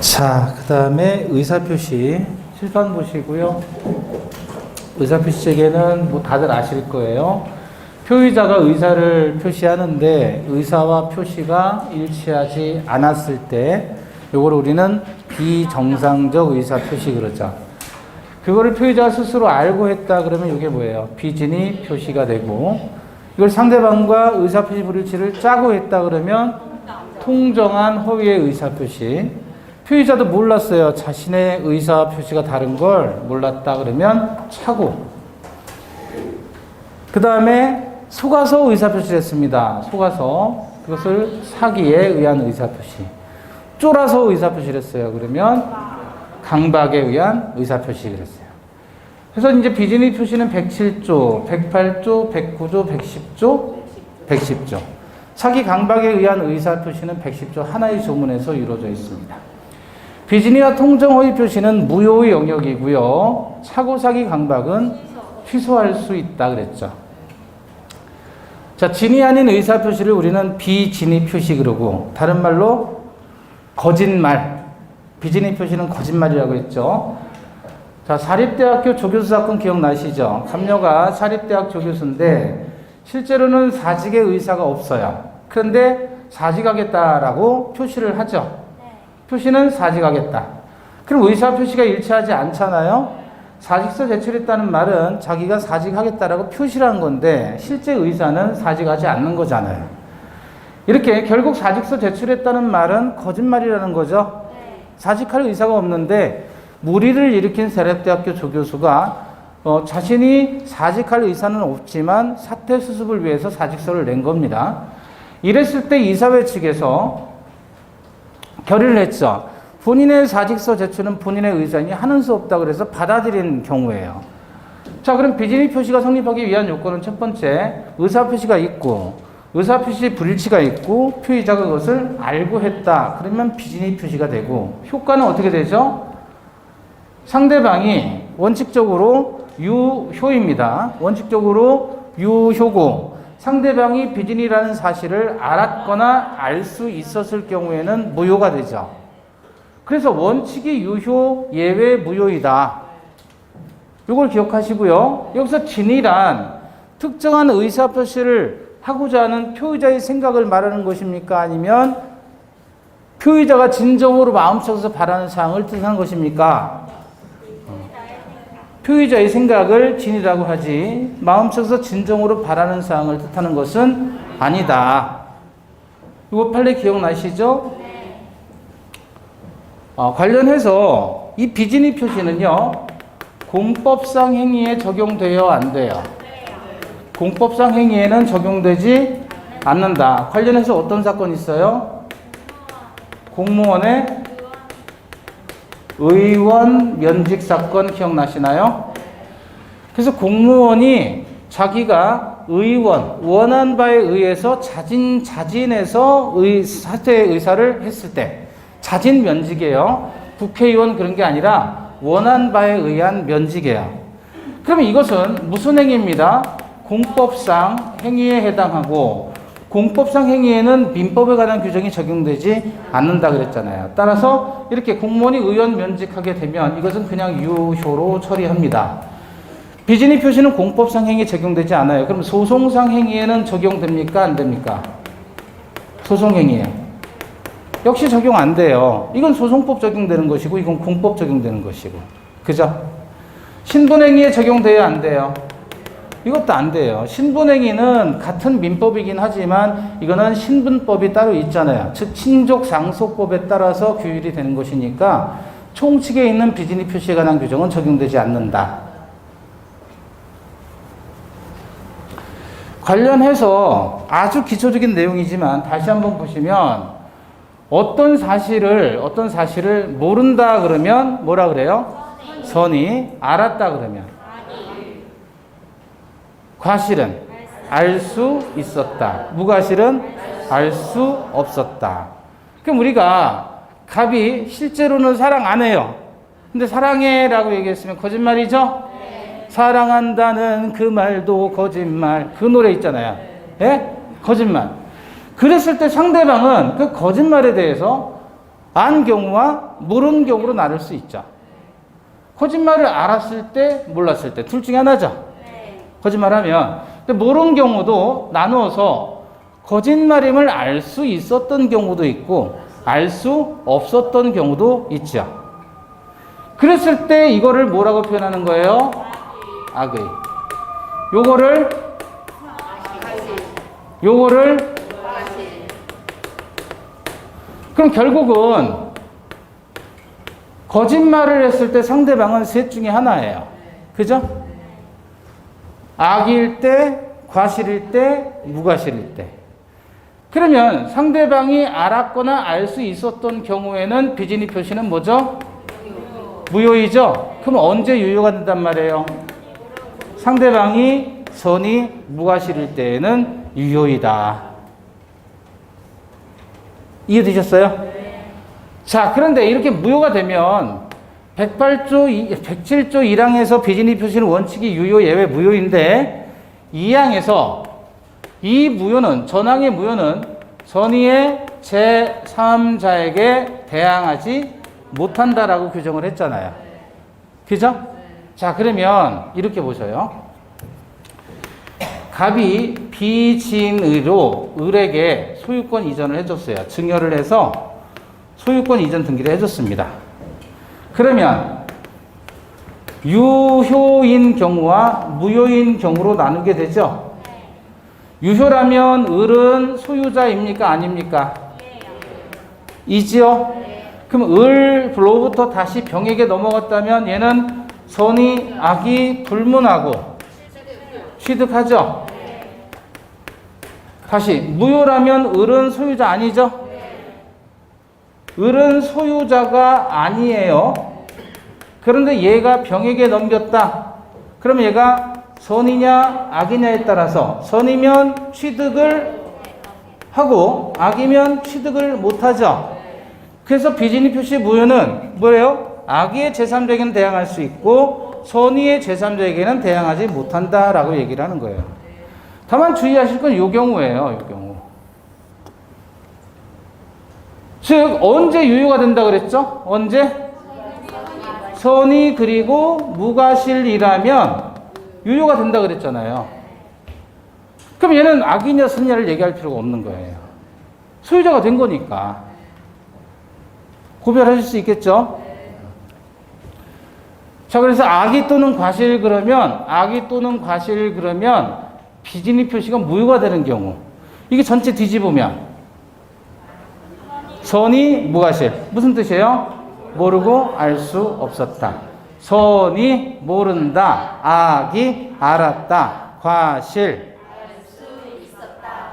자, 그 다음에 의사표시 칠판 보시고요. 의사표시 체계는 뭐 다들 아실 거예요. 표의자가 의사를 표시하는데 의사와 표시가 일치하지 않았을 때 이걸 우리는 비정상적 의사표시 그러죠. 그거를 표의자가 스스로 알고 했다 그러면 이게 뭐예요? 비진의 표시가 되고, 이걸 상대방과 의사표시 불일치를 짜고 했다 그러면 통정한 허위의 의사표시. 표의자도 몰랐어요. 자신의 의사표시가 다른 걸 몰랐다 그러면 차고. 그 다음에 속아서 의사표시를 했습니다. 속아서. 그것을 사기에 의한 의사표시. 쫄아서 의사표시를 했어요. 그러면 강박에 의한 의사표시를 했어요. 그래서 이제 비진의 표시는 107조, 108조, 109조, 110조, 110조. 사기 강박에 의한 의사표시는 110조 하나의 조문에서 이루어져 있습니다. 비진의와 통정 허위 표시는 무효의 영역이고요. 사고 사기 강박은 취소할 수 있다 그랬죠. 자, 진의 아닌 의사표시를 우리는 비진의 표시 그러고, 다른 말로 거짓말. 비진의 표시는 거짓말이라고 했죠. 자, 사립대학교 조교수 사건 기억나시죠? 감녀가 사립대학 조교수인데 실제로는 사직의 의사가 없어요. 그런데 사직하겠다라고 표시를 하죠. 표시는 사직하겠다. 그럼 의사 표시가 일치하지 않잖아요. 사직서 제출했다는 말은 자기가 사직하겠다라고 표시를 한 건데 실제 의사는 사직하지 않는 거잖아요. 이렇게 결국 사직서 제출했다는 말은 거짓말이라는 거죠. 사직할 의사가 없는데 무리를 일으킨 사립대학교 조교수가 자신이 사직할 의사는 없지만 사퇴 수습을 위해서 사직서를 낸 겁니다. 이랬을 때 이사회 측에서 결의를 했죠. 본인의 사직서 제출은 본인의 의사니 하는 수 없다 그래서 받아들인 경우예요. 자, 그럼 비진의 표시가 성립하기 위한 요건은 첫 번째, 의사 표시가 있고, 의사 표시 불일치가 있고, 표의자가 그것을 알고 했다. 그러면 비진의 표시가 되고, 효과는 어떻게 되죠? 상대방이 원칙적으로 유효입니다. 원칙적으로 유효고, 상대방이 비진이라는 사실을 알았거나 알 수 있었을 경우에는 무효가 되죠. 그래서 원칙이 유효, 예외, 무효이다. 이걸 기억하시고요. 여기서 진이란 특정한 의사표시를 하고자 하는 표의자의 생각을 말하는 것입니까? 아니면 표의자가 진정으로 마음속에서 바라는 사항을 뜻하는 것입니까? 표의자의 생각을 진이라고 하지 마음속에서 진정으로 바라는 사항을 뜻하는 것은 아니다. 이거 판례 기억나시죠? 관련해서 이 비진의 표시는요, 공법상 행위에 적용돼요, 안 돼요? 공법상 행위에는 적용되지 않는다. 관련해서 어떤 사건이 있어요? 공무원의 의원 면직 사건 기억나시나요? 그래서 공무원이 자기가 원한 바에 의해서 자진해서 사퇴 의사를 했을 때, 자진 면직이에요. 국회의원 그런 게 아니라 원한 바에 의한 면직이에요. 그러면 이것은 무슨 행위입니다? 공법상 행위에 해당하고, 공법상 행위에는 민법에 관한 규정이 적용되지 않는다 그랬잖아요. 따라서 이렇게 공무원이 의원 면직하게 되면 이것은 그냥 유효로 처리합니다. 비진의 표시는 공법상 행위에 적용되지 않아요. 그럼 소송상 행위에는 적용됩니까? 안 됩니까? 소송 행위에. 역시 적용 안 돼요. 이건 소송법 적용되는 것이고 이건 공법 적용되는 것이고. 그죠? 신분행위에 적용돼야 안 돼요? 이것도 안 돼요. 신분행위는 같은 민법이긴 하지만 이거는 신분법이 따로 있잖아요. 즉 친족상속법에 따라서 규율이 되는 것이니까 총칙에 있는 비진의 표시에 관한 규정은 적용되지 않는다. 관련해서 아주 기초적인 내용이지만 다시 한번 보시면 어떤 사실을 모른다 그러면 뭐라 그래요? 선이. 알았다 그러면 과실은 알 수 있었다. 무과실은 알 수 없었다. 그럼 우리가 갑이 실제로는 사랑 안 해요. 근데 사랑해라고 얘기했으면 거짓말이죠? 사랑한다는 그 말도 거짓말. 그 노래 있잖아요. 예? 거짓말. 그랬을 때 상대방은 그 거짓말에 대해서 안 경우와 모르는 경우로 나눌 수 있죠. 거짓말을 알았을 때, 몰랐을 때 둘 중에 하나죠. 거짓말하면. 근데 모르는 경우도 나누어서 거짓말임을 알 수 있었던 경우도 있고 알 수 없었던 경우도 있죠. 그랬을 때 이거를 뭐라고 표현하는 거예요? 악의. 요거를 그럼 결국은 거짓말을 했을 때 상대방은 셋 중에 하나예요. 그죠? 악일 때, 과실일 때, 무과실일 때. 그러면 상대방이 알았거나 알 수 있었던 경우에는 비진이 표시는 뭐죠? 무효이죠? 그럼 언제 유효가 된단 말이에요? 상대방이 선이 무과실일 때에는 유효이다. 이해되셨어요? 자, 그런데 이렇게 무효가 되면 107조 1항에서 비진이 표시는 원칙이 유효, 예외, 무효인데 2항에서 이 무효는, 전항의 무효는 선의의 제3자에게 대항하지 못한다라고 규정을 했잖아요. 그죠? 자, 그러면 이렇게 보셔요. 갑이 비진의로 을에게 소유권 이전을 해줬어요. 증여를 해서 소유권 이전 등기를 해줬습니다. 그러면 유효인 경우와 무효인 경우로 나누게 되죠. 유효라면 을은 소유자입니까? 아닙니까? 이지요? 그럼 을로부터 다시 병에게 넘어갔다면 얘는 선이 악이 불문하고 취득하죠. 다시 무효라면 을은 소유자 아니죠? 을은 소유자가 아니에요. 그런데 얘가 병에게 넘겼다. 그럼 얘가 선이냐 악이냐에 따라서 선이면 취득을 하고 악이면 취득을 못하죠. 그래서 비진이 표시 무효는 뭐예요? 악의 제3자에게는 대항할 수 있고 선의의 제3자에게는 대항하지 못한다라고 얘기를 하는 거예요. 다만 주의하실 건 이 경우예요. 이 경우. 즉 언제 유효가 된다 그랬죠? 언제? 선의 그리고 무과실이라면 유효가 된다 그랬잖아요. 그럼 얘는 악이냐 선이냐를 얘기할 필요가 없는 거예요. 소유자가 된 거니까. 구별하실 수 있겠죠? 자, 그래서 악의 또는 과실 그러면 비진이 표시가 무효가 되는 경우, 이게 전체 뒤집으면 선이 무과실. 무슨 뜻이에요? 모르고 알 수 없었다. 선이 모른다. 악이 알았다. 과실.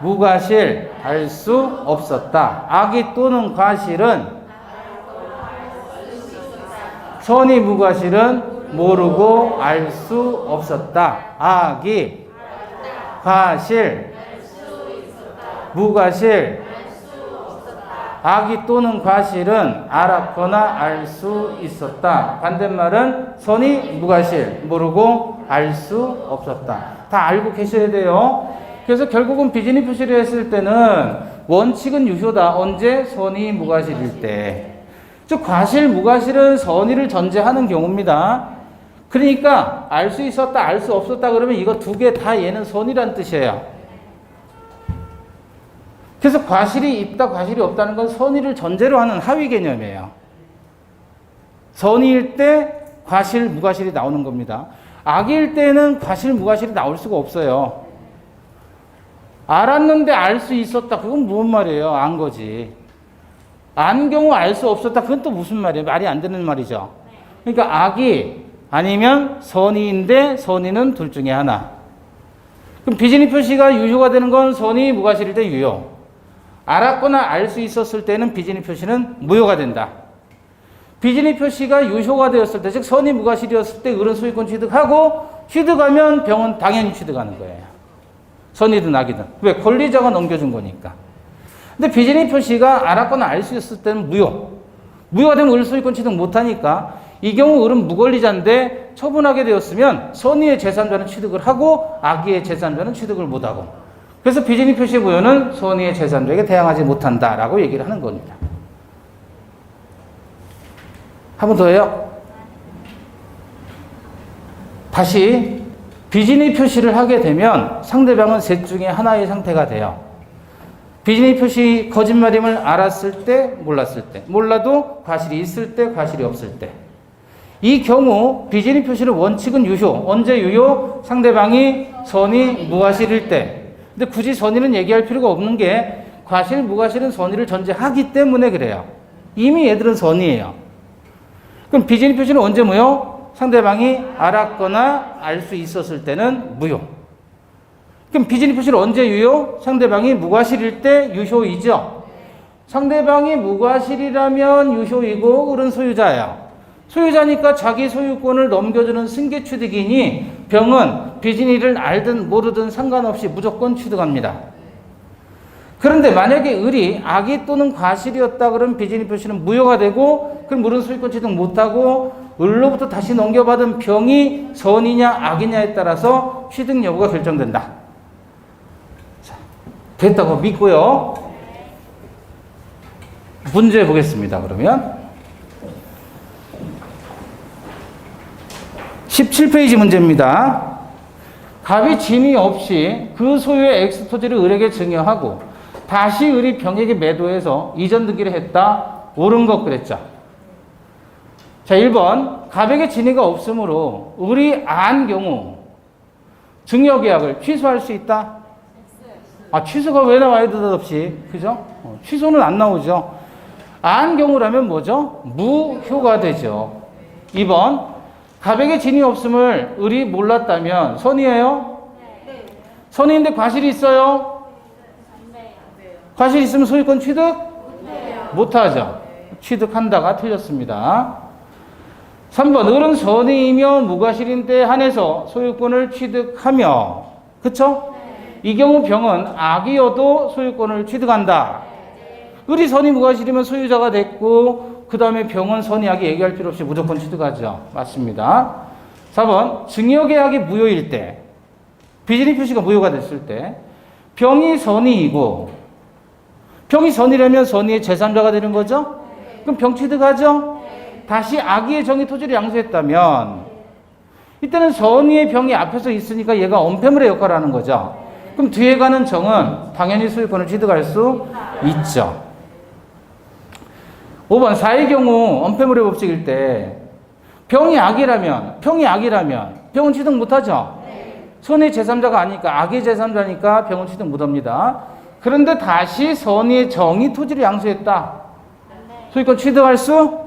무과실. 알 수 없었다. 악이 또는 과실은 선이 무과실은 모르고 알 수 없었다. 악이 과실. 무과실. 악이 또는 과실은 알았거나 알 수 있었다. 반대말은 선이 무과실, 모르고 알 수 없었다. 다 알고 계셔야 돼요. 그래서 결국은 비진이 표시를 했을 때는 원칙은 유효다. 언제? 선이 무과실일 때. 즉 과실, 무과실은 선의를 전제하는 경우입니다. 그러니까 알 수 있었다, 알 수 없었다 그러면 이거 두 개 다 얘는 선이란 뜻이에요. 그래서 과실이 있다, 과실이 없다는 건 선의를 전제로 하는 하위 개념이에요. 선의일 때 과실, 무과실이 나오는 겁니다. 악일 때는 과실, 무과실이 나올 수가 없어요. 알았는데 알 수 있었다. 그건 무슨 말이에요? 안 거지. 안 경우 알 수 없었다. 그건 또 무슨 말이에요? 말이 안 되는 말이죠. 그러니까 악이 아니면 선의인데 선의는 둘 중에 하나. 그럼 비진이 표시가 유효가 되는 건 선의, 무과실일 때 유효. 알았거나 알 수 있었을 때는 비진이 표시는 무효가 된다. 비진이 표시가 유효가 되었을 때, 즉 선의 무과실이었을 때 을은 소유권 취득하고 취득하면 병은 당연히 취득하는 거예요. 선이든 악이든. 왜? 권리자가 넘겨준 거니까. 근데 비진이 표시가 알았거나 알 수 있었을 때는 무효. 무효가 되면 을 소유권 취득 못하니까 이 경우 을은 무권리자인데 처분하게 되었으면 선의의 제3자는 취득을 하고 악의의 제3자는 취득을 못하고, 그래서 비진이 표시 무효는 선의의 제3자에게 대항하지 못한다라고 얘기를 하는 겁니다. 한 번 더 해요. 다시 비진의 표시를 하게 되면 상대방은 셋 중에 하나의 상태가 돼요. 비진의 표시 거짓말임을 알았을 때, 몰랐을 때, 몰라도 과실이 있을 때, 과실이 없을 때. 이 경우 비진의 표시는 원칙은 유효. 언제 유효? 상대방이 선의 무과실일 때. 근데 굳이 선의는 얘기할 필요가 없는 게 과실, 무과실은 선의를 전제하기 때문에 그래요. 이미 얘들은 선의예요. 그럼 비진의 표시는 언제 무효? 상대방이 알았거나 알 수 있었을 때는 무효. 그럼 비진의 표시는 언제 유효? 상대방이 무과실일 때 유효이죠. 상대방이 무과실이라면 유효이고 을은 소유자예요. 소유자니까 자기 소유권을 넘겨주는 승계 취득이니 병은 비진이를 알든 모르든 상관없이 무조건 취득합니다. 그런데 만약에 을이 악의 또는 과실이었다 그러면 비진의 표시는 무효가 되고 그럼 을은 소유권 취득 못하고 을로부터 다시 넘겨받은 병이 선이냐 악이냐에 따라서 취득 여부가 결정된다. 자, 됐다고 믿고요. 문제 보겠습니다. 그러면 17페이지 문제입니다. 갑이 진위 없이 그 소유의 X 토지를 을에게 증여하고 다시 을이 병에게 매도해서 이전 등기를 했다. 옳은 것 그랬죠. 자, 1번 갑에게 진위가 없으므로 을이 안 경우 증여계약을 취소할 수 있다. 아, 취소가 왜 나와요? 느닷없이. 그죠? 취소는 안 나오죠. 안 경우라면 뭐죠? 무효가 되죠. 2번 갑에게 진위 없음을 을이 몰랐다면 선이에요? 네. 선이인데 과실이 있어요? 네. 과실이 있으면 소유권 취득? 못하죠. 취득한다가 틀렸습니다. 3번 을은 선이이며 무과실인데 한해서 소유권을 취득하며 그쵸? 네. 이 경우 병은 악이어도 소유권을 취득한다. 을이 선이 무과실이면 소유자가 됐고 그 다음에 병은 선이 악이 얘기할 필요 없이 무조건 취득하죠. 맞습니다. 4번 증여계약이 무효일 때 비진의 표시가 무효가 됐을 때 병이 선이이고 병이 선이라면 선의의 제3자가 되는 거죠. 그럼 병 취득하죠. 다시 악의의 정의 토지를 양수했다면 이때는 선의의 병이 앞에서 있으니까 얘가 언폐물의 역할을 하는 거죠. 그럼 뒤에 가는 정은 당연히 소유권을 취득할 수 있죠. 5번 사의 경우 언폐물의 법칙일 때 병이 악이라면 병은 취득 못하죠. 선의 제3자가 아니까 악의 제3자니까 병은 취득 못합니다. 그런데 다시 선의의 정의 토지를 양수했다. 소유권 취득할 수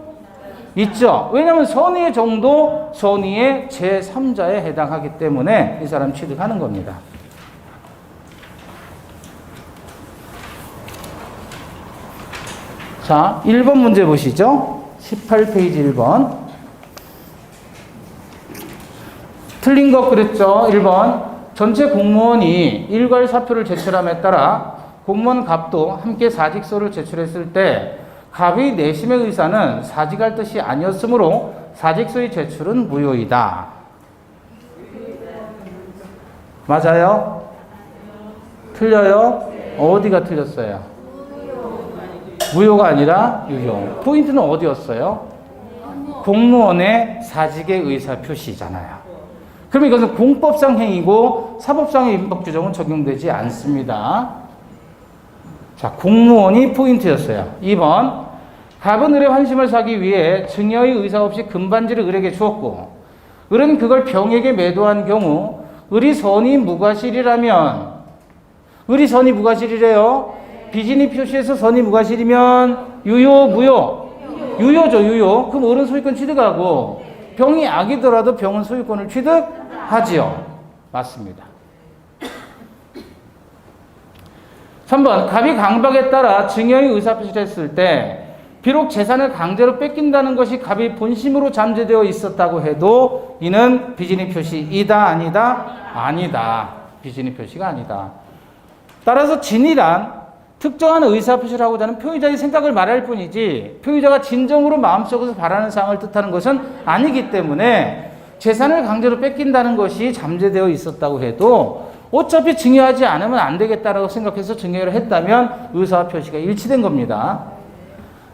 있죠. 왜냐하면 선의의 정도 선의의 제3자에 해당하기 때문에 이 사람 취득하는 겁니다. 자, 1번 문제 보시죠. 18페이지 1번. 틀린 것 그랬죠. 1번. 전체 공무원이 일괄 사표를 제출함에 따라 공무원 갑도 함께 사직서를 제출했을 때 갑의 내심의 의사는 사직할 뜻이 아니었으므로 사직서의 제출은 무효이다. 맞아요? 틀려요? 어디가 틀렸어요? 무효가 아니라 유효. 포인트는 어디였어요? 공무원의 사직의 의사 표시잖아요. 그럼 이것은 공법상 행위고 사법상의 민법 규정은 적용되지 않습니다. 자, 공무원이 포인트였어요. 2번. 갑은 을의 환심을 사기 위해 증여의 의사 없이 금반지를 을에게 주었고 을은 그걸 병에게 매도한 경우 을이 선이 무과실이라면 을이 선이 무과실이래요. 비진이 표시해서 선이 무과실이면 유효, 무효? 유효죠, 유효. 그럼 을은 소유권 취득하고 병이 악이더라도 병은 소유권을 취득하지요. 맞습니다. 3번 갑이 강박에 따라 증여의 의사표시를 했을 때 비록 재산을 강제로 뺏긴다는 것이 갑이 본심으로 잠재되어 있었다고 해도 이는 비진의 표시이다, 아니다? 아니다. 비진의 표시가 아니다. 따라서 진이란 특정한 의사표시를 하고자 하는 표의자의 생각을 말할 뿐이지 표의자가 진정으로 마음속에서 바라는 사항을 뜻하는 것은 아니기 때문에 재산을 강제로 뺏긴다는 것이 잠재되어 있었다고 해도 어차피 증여하지 않으면 안 되겠다라고 생각해서 증여를 했다면 의사와 표시가 일치된 겁니다.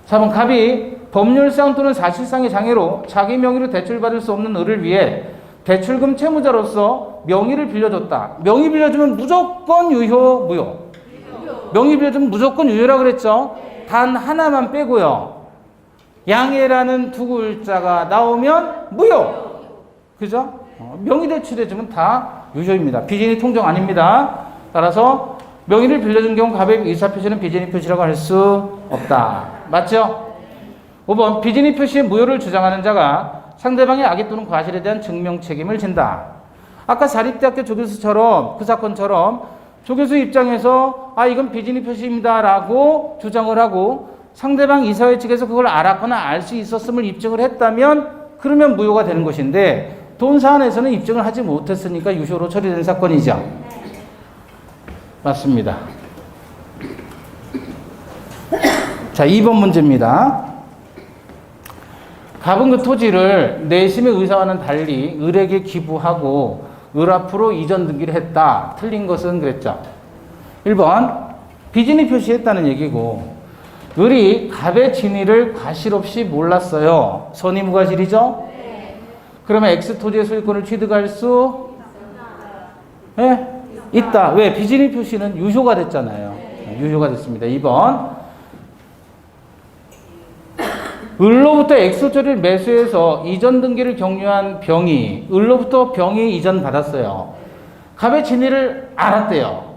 4번 갑이 법률상 또는 사실상의 장애로 자기 명의로 대출받을 수 없는 을을 위해 대출금 채무자로서 명의를 빌려줬다. 명의 빌려주면 무조건 유효, 무효? 명의 빌려주면 무조건 유효라 그랬죠? 단 하나만 빼고요. 양해라는 두 글자가 나오면 무효. 그죠? 명의 대출해주면 다 유효입니다. 비진이 통정 아닙니다. 따라서 명의를 빌려준 경우 갑의 의사표시는 비진이 표시라고 할 수 없다. 맞죠? 5번 비진이 표시의 무효를 주장하는 자가 상대방의 악의 또는 과실에 대한 증명 책임을 진다. 아까 사립대학교 조교수처럼 그 사건처럼 조교수 입장에서 이건 비진이 표시입니다 라고 주장을 하고 상대방 이사회 측에서 그걸 알았거나 알 수 있었음을 입증을 했다면 그러면 무효가 되는 것인데 돈 사안에서는 입증을 하지 못했으니까 유효로 처리된 사건이죠. 맞습니다. 자, 2번 문제입니다. 갑은 그 토지를 내심의 의사와는 달리 을에게 기부하고 을 앞으로 이전 등기를 했다. 틀린 것은 그랬죠. 1번 비진이 표시했다는 얘기고 을이 갑의 진위를 과실 없이 몰랐어요. 선의 무과실이죠? 네. 그러면 X 토지의 소유권을 취득할 수 있다. 왜? 비진이 표시는 유효가 됐잖아요. 유효가 됐습니다. 2번 을로부터 X토지를 매수해서 이전 등기를 격려한 병이 을로부터 병이 이전 받았어요. 갑의 진위를 알았대요.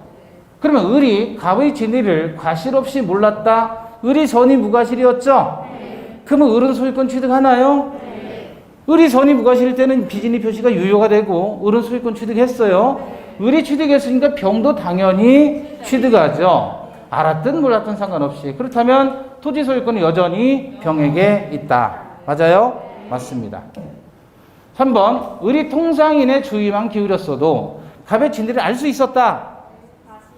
그러면 을이 갑의 진위를 과실 없이 몰랐다. 을이 선의 무과실이었죠? 그러면 을은 소유권 취득하나요? 을이 선의 무과실일 때는 비진이 표시가 유효가 되고 을은 소유권 취득했어요. 을이 취득했으니까 병도 당연히 취득하죠. 알았든 몰랐든 상관없이. 그렇다면 토지 소유권은 여전히 병에게 있다. 맞아요? 맞습니다. 3번 을이 통상인의 주의만 기울였어도 갑의 진위를 알 수 있었다.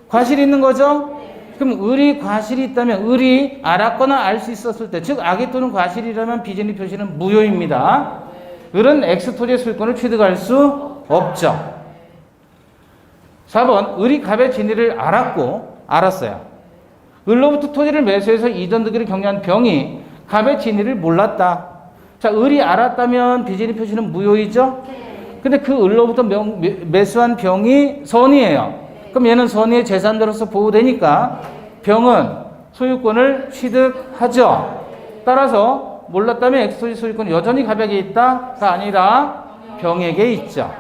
과실이 있는 거죠? 그럼 을이 과실이 있다면 을이 알았거나 알 수 있었을 때, 즉 악의 또는 과실이라면 비진이 표시는 무효입니다. 을은 X토지의 소유권을 취득할 수 없죠. 4번 을이 갑의 진위를 알았어요. 을로부터 토지를 매수해서 이전 등기를 격려한 병이 갑의 진위를 몰랐다. 자, 을이 알았다면 비진이 표시는 무효이죠? 근데 그 을로부터 매수한 병이 선의예요. 그럼 얘는 선의의 재산자로서 보호되니까 병은 소유권을 취득하죠. 따라서 몰랐다면 X토지 소유권은 여전히 갑에게 있다가 아니라 병에게 있죠.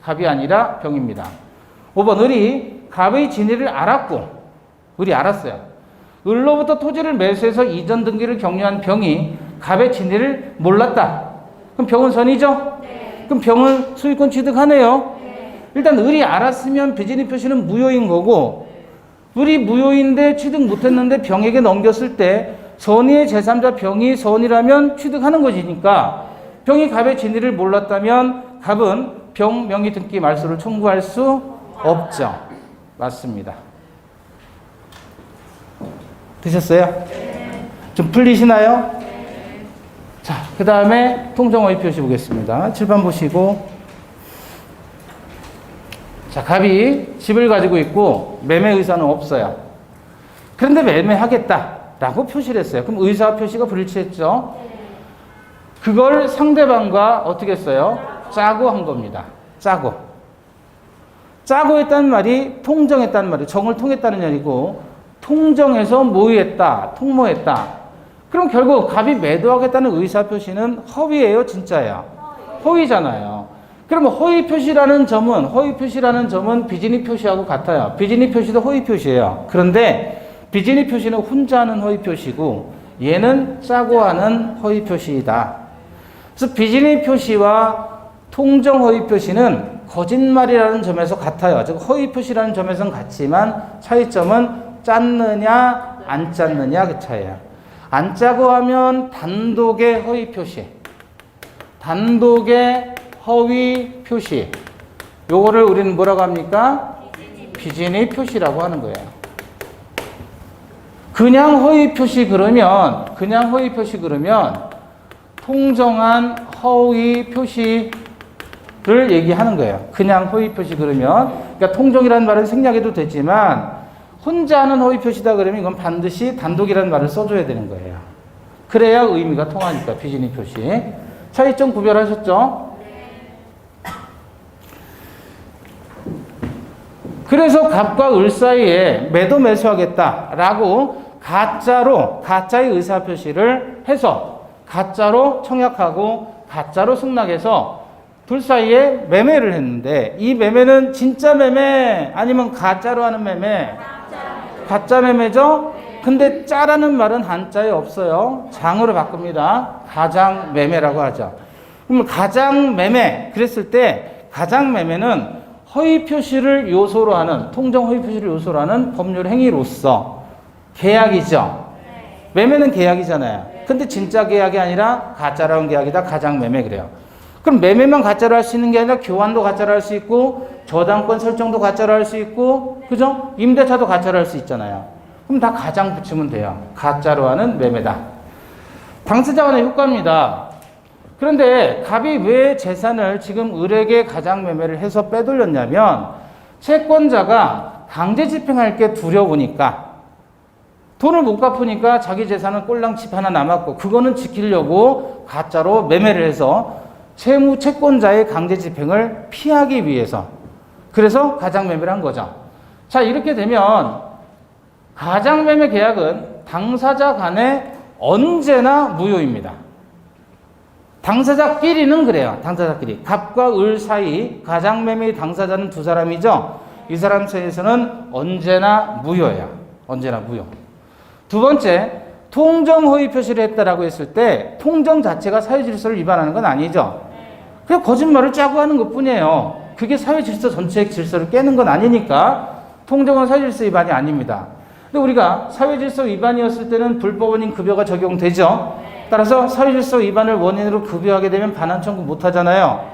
갑이 아니라 병입니다. 5번 을이 갑의 진위를 을이 알았어요. 을로부터 토지를 매수해서 이전 등기를 격려한 병이 갑의 진위를 몰랐다. 그럼 병은 선이죠? 네. 그럼 병은 소유권 취득하네요. 네. 일단 을이 알았으면 비진이 표시는 무효인 거고 을이 무효인데 취득 못했는데 병에게 넘겼을 때 선의의 제3자 병이 선이라면 취득하는 것이니까 병이 갑의 진위를 몰랐다면 갑은 병 명의 등기 말소를 청구할 수 없죠. 맞습니다. 되셨어요? 네. 좀 풀리시나요? 네. 자, 그 다음에 통정어휘 표시 보겠습니다. 칠판 보시고. 자, 갑이 집을 가지고 있고 매매 의사는 없어요. 그런데 매매하겠다라고 표시를 했어요. 그럼 의사 표시가 불일치했죠? 네. 그걸 상대방과 어떻게 했어요? 짜고 한 겁니다. 짜고 했다는 말이 통정했다는 말이 정을 통했다는 말이고 통정해서 모의했다, 통모했다. 그럼 결국 갑이 매도하겠다는 의사표시는 허위예요, 진짜예요? 허위잖아요. 그러면 허위 표시라는 점은 비진이 표시하고 같아요. 비진이 표시도 허위 표시예요. 그런데 비진이 표시는 혼자 하는 허위 표시고 얘는 짜고 하는 허위 표시이다. 그래서 비진이 표시와 통정 허위 표시는 거짓말이라는 점에서 같아요. 즉 허위 표시라는 점에서는 같지만 차이점은 짰느냐 안 짰느냐 그 차이예요. 안 짜고 하면 단독의 허위 표시, 단독의 허위 표시. 요거를 우리는 뭐라고 합니까? 비진이 표시라고 하는 거예요. 그냥 허위 표시 그러면 통정한 허위 표시를 얘기하는 거예요. 그냥 허위 표시 그러면, 그러니까 통정이라는 말은 생략해도 되지만 혼자 하는 허위 표시다 그러면 이건 반드시 단독이라는 말을 써줘야 되는 거예요. 그래야 의미가 통하니까 비진입 표시. 차이점 구별하셨죠? 그래서 갑과 을 사이에 매도 매수하겠다라고 가짜의 의사표시를 해서 가짜로 청약하고 가짜로 승낙해서 둘 사이에 매매를 했는데 이 매매는 진짜 매매 아니면 가짜로 하는 매매? 가짜 매매죠? 근데 짜라는 말은 한자에 없어요. 장으로 바꿉니다. 가장 매매라고 하죠. 그럼 가장 매매 그랬을 때 가장 매매는 허위 표시를 요소로 하는 통정 허위 표시를 요소로 하는 법률 행위로서 계약이죠. 매매는 계약이잖아요. 근데 진짜 계약이 아니라 가짜라는 계약이다. 가장 매매 그래요. 그럼 매매만 가짜로 할 수 있는 게 아니라 교환도 가짜로 할 수 있고 저당권 설정도 가짜로 할 수 있고 그죠? 임대차도 가짜로 할 수 있잖아요. 그럼 다 가장 붙이면 돼요. 가짜로 하는 매매다. 당사자 간의 효과입니다. 그런데 갑이 왜 재산을 지금 을에게 가장 매매를 해서 빼돌렸냐면 채권자가 강제 집행할 게 두려우니까 돈을 못 갚으니까 자기 재산은 꼴랑집 하나 남았고 그거는 지키려고 가짜로 매매를 해서 채권자의 강제 집행을 피하기 위해서 그래서 가장 매매를 한 거죠. 자, 이렇게 되면 가장 매매 계약은 당사자 간에 언제나 무효입니다. 당사자끼리는 그래요. 당사자끼리. 갑과 을 사이 가장 매매의 당사자는 두 사람이죠. 이 사람 사이에서는 언제나 무효예요. 언제나 무효. 두 번째, 통정 허위 표시를 했다라고 했을 때 통정 자체가 사회질서를 위반하는 건 아니죠. 그냥 거짓말을 짜고 하는 것뿐이에요. 그게 사회질서 전체의 질서를 깨는 건 아니니까 통정은 사회질서 위반이 아닙니다. 근데 우리가 사회질서 위반이었을 때는 불법원인 급여가 적용되죠. 따라서 사회질서 위반을 원인으로 급여하게 되면 반환 청구 못 하잖아요.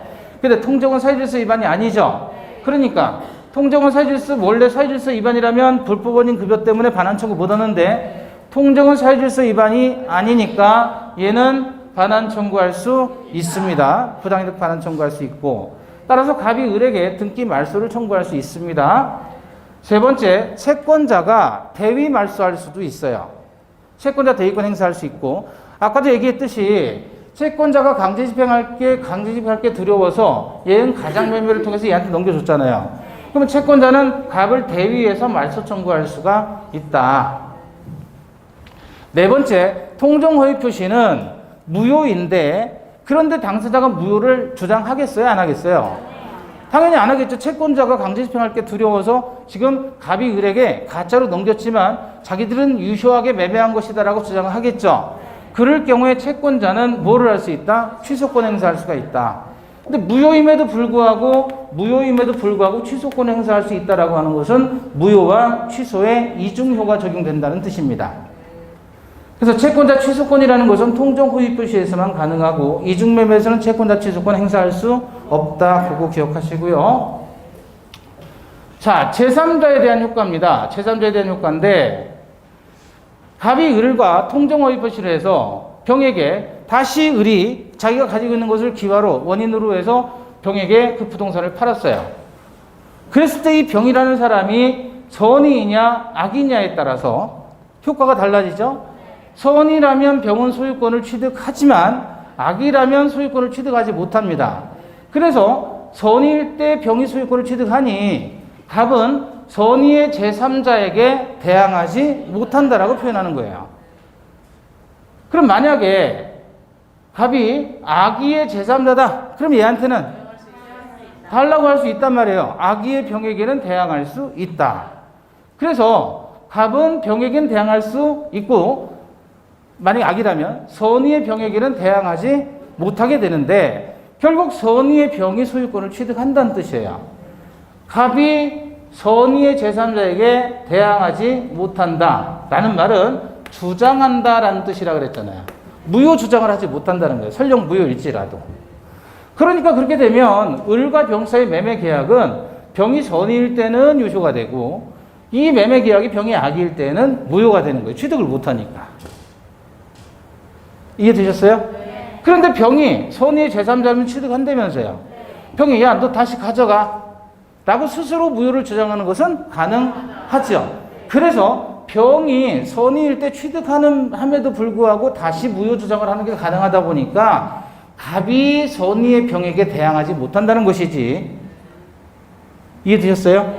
근데 통정은 사회질서 위반이 아니죠. 그러니까 통정은 원래 사회질서 위반이라면 불법원인 급여 때문에 반환 청구 못 하는데 통정은 사회질서 위반이 아니니까 얘는 반환 청구할 수 있습니다. 부당이득 반환 청구할 수 있고 따라서 갑이 을에게 등기 말소를 청구할 수 있습니다. 세 번째, 채권자가 대위 말소할 수도 있어요. 채권자 대위권 행사할 수 있고 아까도 얘기했듯이 채권자가 강제 집행할 게 두려워서 얘는 가장 매매를 통해서 얘한테 넘겨줬잖아요. 그러면 채권자는 갑을 대위해서 말소 청구할 수가 있다. 네 번째, 통정 허위 표시는 무효인데 그런데 당사자가 무효를 주장하겠어요? 안 하겠어요? 당연히 안 하겠죠. 채권자가 강제 집행할 게 두려워서 지금 갑이 을에게 가짜로 넘겼지만 자기들은 유효하게 매매한 것이다라고 주장을 하겠죠. 그럴 경우에 채권자는 뭐를 할 수 있다? 취소권 행사할 수가 있다. 근데 무효임에도 불구하고 취소권 행사할 수 있다라고 하는 것은 무효와 취소에 이중효가 적용된다는 뜻입니다. 그래서 채권자 취소권이라는 것은 통정 허위 표시에서만 가능하고 이중매매에서는 채권자 취소권 행사할 수 없다. 그거 기억하시고요. 자, 제3자에 대한 효과입니다. 제3자에 대한 효과인데 갑이 을과 통정 허위 표시를 해서 병에게 다시 을이 자기가 가지고 있는 것을 기와로 원인으로 해서 병에게 그 부동산을 팔았어요. 그랬을 때 이 병이라는 사람이 선의이냐 악이냐에 따라서 효과가 달라지죠. 선이라면 병은 소유권을 취득하지만 악이라면 소유권을 취득하지 못합니다. 그래서 선의일 때 병이 소유권을 취득하니 갑은 선의의 제3자에게 대항하지 못한다라고 표현하는 거예요. 그럼 만약에 갑이 악의의 제3자다. 그럼 얘한테는 달라고 할 수 있단 말이에요. 악의의 병에게는 대항할 수 있다. 그래서 갑은 병에게는 대항할 수 있고 만약 악이라면 선의의 병에게는 대항하지 못하게 되는데 결국 선의의 병이 소유권을 취득한다는 뜻이에요. 갑이 선의의 제3자에게 대항하지 못한다라는 말은 주장한다라는 뜻이라 그랬잖아요. 무효 주장을 하지 못한다는 거예요. 설령 무효일지라도. 그러니까 그렇게 되면 을과 병 사이 매매 계약은 병이 선의일 때는 유효가 되고 이 매매 계약이 병이 악일 때는 무효가 되는 거예요. 취득을 못하니까. 이해되셨어요? 네. 그런데 병이 선의의 제3자면 취득한다면서요. 병이 야, 너 다시 가져가 라고 스스로 무효를 주장하는 것은 가능하죠. 그래서 병이 선의일 때 함에도 불구하고 다시 무효 주장을 하는 게 가능하다 보니까 갑이 선의의 병에게 대항하지 못한다는 것이지. 이해되셨어요?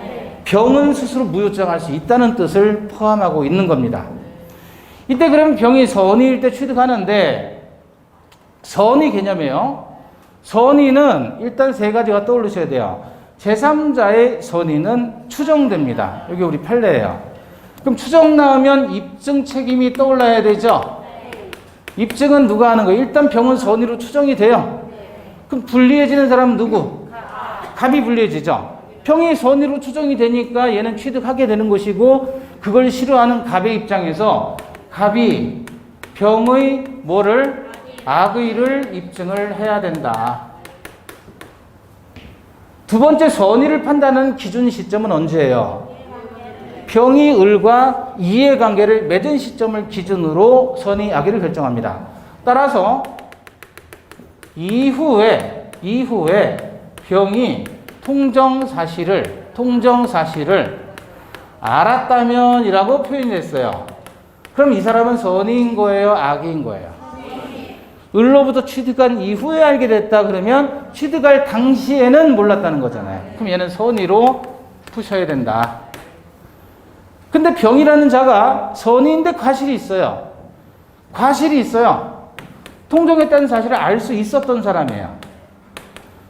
병은 스스로 무효 주장할 수 있다는 뜻을 포함하고 있는 겁니다. 이때 그러면 병이 선의일 때 취득하는데, 선의 개념이에요. 선의는 일단 세 가지가 떠오르셔야 돼요. 제3자의 선의는 추정됩니다. 여기 우리 판례예요. 그럼 추정 나오면 입증 책임이 떠올라야 되죠? 입증은 누가 하는 거예요? 일단 병은 선의로 추정이 돼요. 그럼 불리해지는 사람은 누구? 갑이 불리해지죠. 병이 선의로 추정이 되니까 얘는 취득하게 되는 것이고, 그걸 싫어하는 갑의 입장에서 갑이 병의 뭐를? 악의를 입증을 해야 된다. 두 번째, 선의를 판단하는 기준 시점은 언제예요? 병이 을과 이해관계를 맺은 시점을 기준으로 선의 악의를 결정합니다. 따라서 이후에 병이 통정 사실을 알았다면이라고 표현했어요. 그럼 이 사람은 선의인 거예요? 악의인 거예요? 을로부터 취득한 이후에 알게 됐다 그러면 취득할 당시에는 몰랐다는 거잖아요. 그럼 얘는 선의로 푸셔야 된다. 근데 병이라는 자가 선의인데 과실이 있어요. 통정했다는 사실을 알 수 있었던 사람이에요.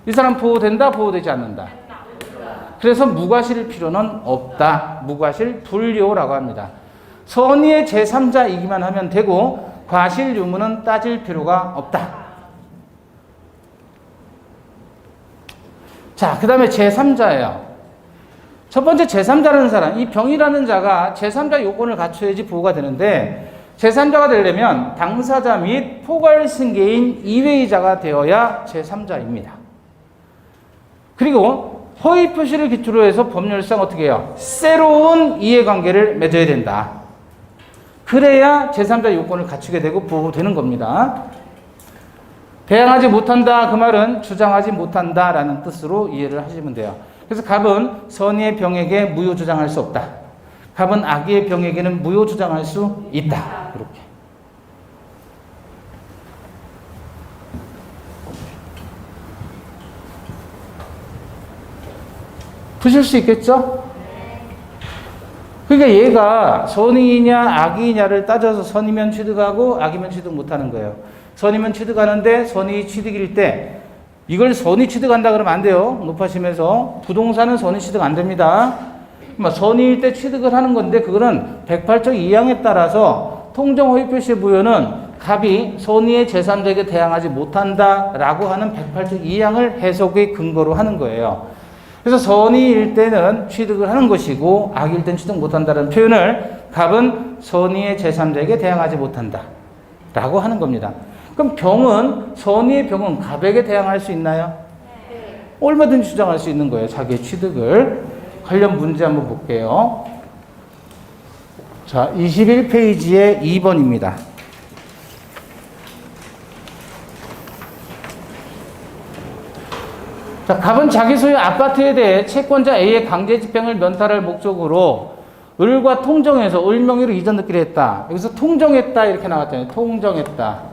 이 사람 보호된다, 보호되지 않는다. 그래서 무과실 필요는 없다. 무과실 불료라고 합니다. 선의의 제3자이기만 하면 되고 과실 유무는 따질 필요가 없다. 자, 그 다음에 제3자예요. 첫 번째 제3자라는 사람, 이 병이라는 자가 제3자 요건을 갖춰야지 보호가 되는데, 제3자가 되려면 당사자 및 포괄 승계인 이외의자가 되어야 제3자입니다. 그리고 허위 표시를 기초로 해서 법률상 어떻게 해요? 새로운 이해관계를 맺어야 된다. 그래야 제3자 요건을 갖추게 되고 보호되는 겁니다. 대항하지 못한다, 그 말은 주장하지 못한다라는 뜻으로 이해를 하시면 돼요. 그래서 갑은 선의의 병에게 무효 주장할 수 없다. 갑은 악의의 병에게는 무효 주장할 수 있다. 이렇게. 푸실 수 있겠죠? 그러니까 얘가 선의이냐 악의냐를 따져서 선이면 취득하고 악이면 취득 못하는 거예요. 선이면 취득하는데 선의 취득일 때 이걸 선의 취득한다 그러면 안 돼요. 높아심에서 부동산은 선의 취득 안 됩니다. 선의일 때 취득을 하는 건데 그거는 108조 2항에 따라서 통정 허위 표시 무효는 갑이 선의의 제3자에게 대항하지 못한다라고 하는 108조 2항을 해석의 근거로 하는 거예요. 그래서 선의일 때는 취득을 하는 것이고 악일 때는 취득 못한다는 표현을 갑은 선의의 제3자에게 대항하지 못한다라고 하는 겁니다. 그럼 병은, 선의의 병은 갑에게 대항할 수 있나요? 네. 얼마든지 주장할 수 있는 거예요. 자기의 취득을. 관련 문제 한번 볼게요. 자, 21페이지에 2번입니다. 자, 갑은 자기 소유 아파트에 대해 채권자 A의 강제 집행을 면탈할 목적으로 을과 통정해서 을 명의로 이전 넣기로 했다. 여기서 통정했다 이렇게 나왔잖아요. 통정했다.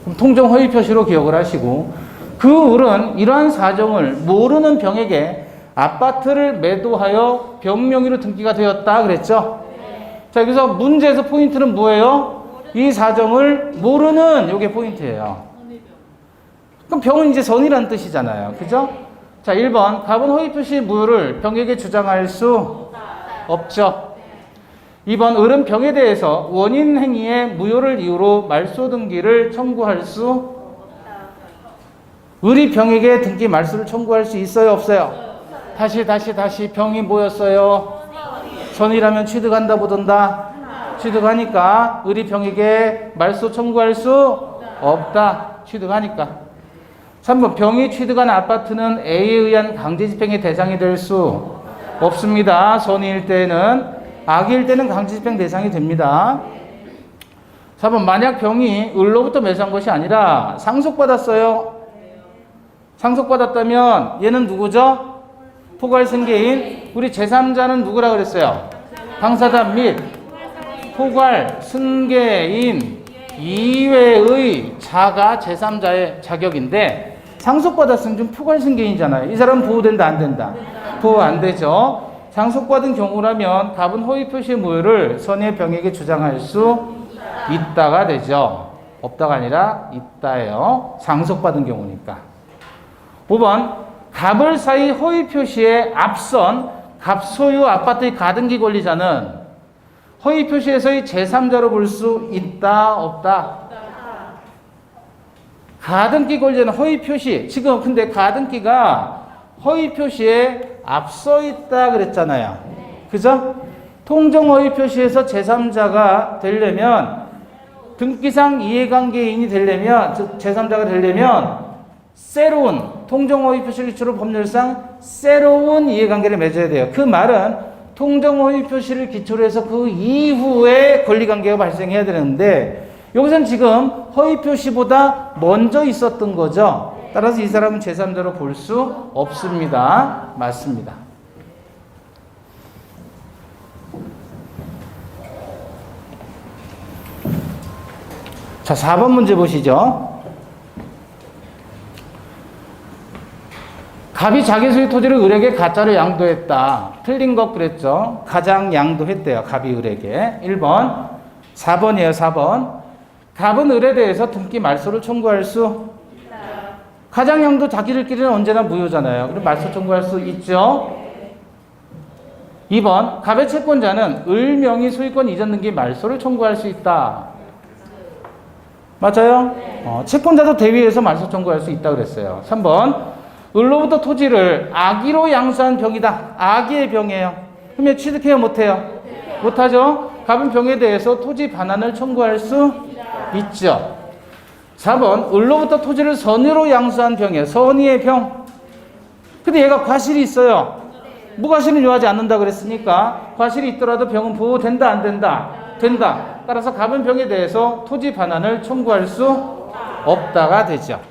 그럼 통정 허위 표시로 기억을 하시고, 그 을은 이러한 사정을 모르는 병에게 아파트를 매도하여 병 명의로 등기가 되었다 그랬죠? 네. 자, 여기서 문제에서 포인트는 뭐예요? 이 사정을 모르는 요게 포인트예요. 그럼 병은 이제 선이라는 뜻이잖아요. 그죠? 자, 1번. 갑은 허위 표시 무효를 병에게 주장할 수 없죠. 2번. 을은 병에 대해서 원인 행위의 무효를 이유로 말소 등기를 청구할 수 을이 병에게 등기 말소를 청구할 수 있어요? 없어요? 다시 병이 뭐였어요? 선이라면 취득한다 보던다. 취득하니까 을이 병에게 말소 청구할 수 없다. 취득하니까. 3번. 병이 취득한 아파트는 A에 의한 강제 집행의 대상이 될 수 없습니다. 선의일 때는. 악의일 때는 강제 집행 대상이 됩니다. 4번. 만약 병이 을로부터 매수한 것이 아니라 상속받았어요. 상속받았다면 얘는 누구죠? 포괄승계인. 우리 제3자는 누구라 그랬어요? 당사자 및 포괄, 승계인 이외의 자가 제3자의 자격인데 상속받았으면 좀 포괄 승계인이잖아요. 이 사람은 보호된다 안 된다? 보호 안 되죠. 상속받은 경우라면 갑은 허위 표시의 무효를 선의의 병에게 주장할 수 있다가 되죠. 없다가 아니라 있다예요. 상속받은 경우니까. 5번 갑을 사이 허위 표시에 앞선 갑 소유 아파트의 가등기 권리자는 허위 표시에서의 제3자로 볼 수 있다 없다? 가등기 권리자는 허위 표시. 지금 근데 가등기가 허위 표시에 앞서 있다 그랬잖아요. 그죠? 통정 허위 표시에서 제3자가 되려면 등기상 이해관계인이 되려면 제3자가 되려면 새로운 통정 허위 표시를 기초로 법률상 새로운 이해관계를 맺어야 돼요. 그 말은 통정 허위 표시를 기초로 해서 그 이후에 권리관계가 발생해야 되는데 여기서는 지금 허위 표시보다 먼저 있었던 거죠. 따라서 이 사람은 제3자로 볼 수 없습니다. 맞습니다. 자, 4번 문제 보시죠. 갑이 자기 소유 토지를 을에게 가짜로 양도했다. 틀린 것 그랬죠. 가장 양도했대요. 갑이 을에게. 1번. 4번이에요. 4번. 갑은 을에 대해서 등기 말소를 청구할 수 있다. 가장 양도 자기들끼리는 언제나 무효잖아요. 그럼 말소 청구할 수 있죠. 2번. 갑의 채권자는 을 명의 소유권 이전 등기 말소를 청구할 수 있다. 맞아요? 채권자도 대위에서 말소 청구할 수 있다 그랬어요. 3번. 을로부터 토지를 악의로 양수한 병이다. 악의의 병이에요. 그러면 취득해요? 못해요? 못하죠? 갑은 병에 대해서 토지 반환을 청구할 수 있죠. 4번. 을로부터 토지를 선의로 양수한 병이에요. 선의의 병. 근데 얘가 과실이 있어요. 무과실은 요하지 않는다 그랬으니까 과실이 있더라도 병은 보호된다 안 된다? 된다. 따라서 갑은 병에 대해서 토지 반환을 청구할 수 없다가 되죠.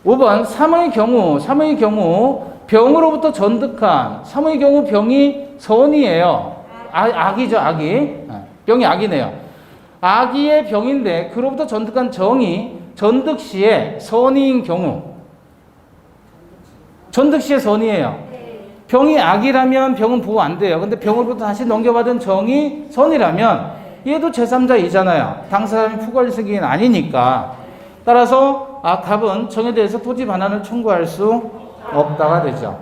5번 3의 경우 병으로부터 전득한 3의 경우 병이 선이에요. 악이죠. 악이. 병이 악이네요. 악의의 병인데 그로부터 전득한 정이 전득 시에 선의인 경우 전득 시에 선이에요. 병이 악이라면 병은 보호 안 돼요. 근데 병으로부터 다시 넘겨받은 정이 선이라면 얘도 제3자이잖아요. 당사자는 포괄 승계인 아니니까. 따라서 갑은 정에 대해서 토지 반환을 청구할 수 없다가 되죠.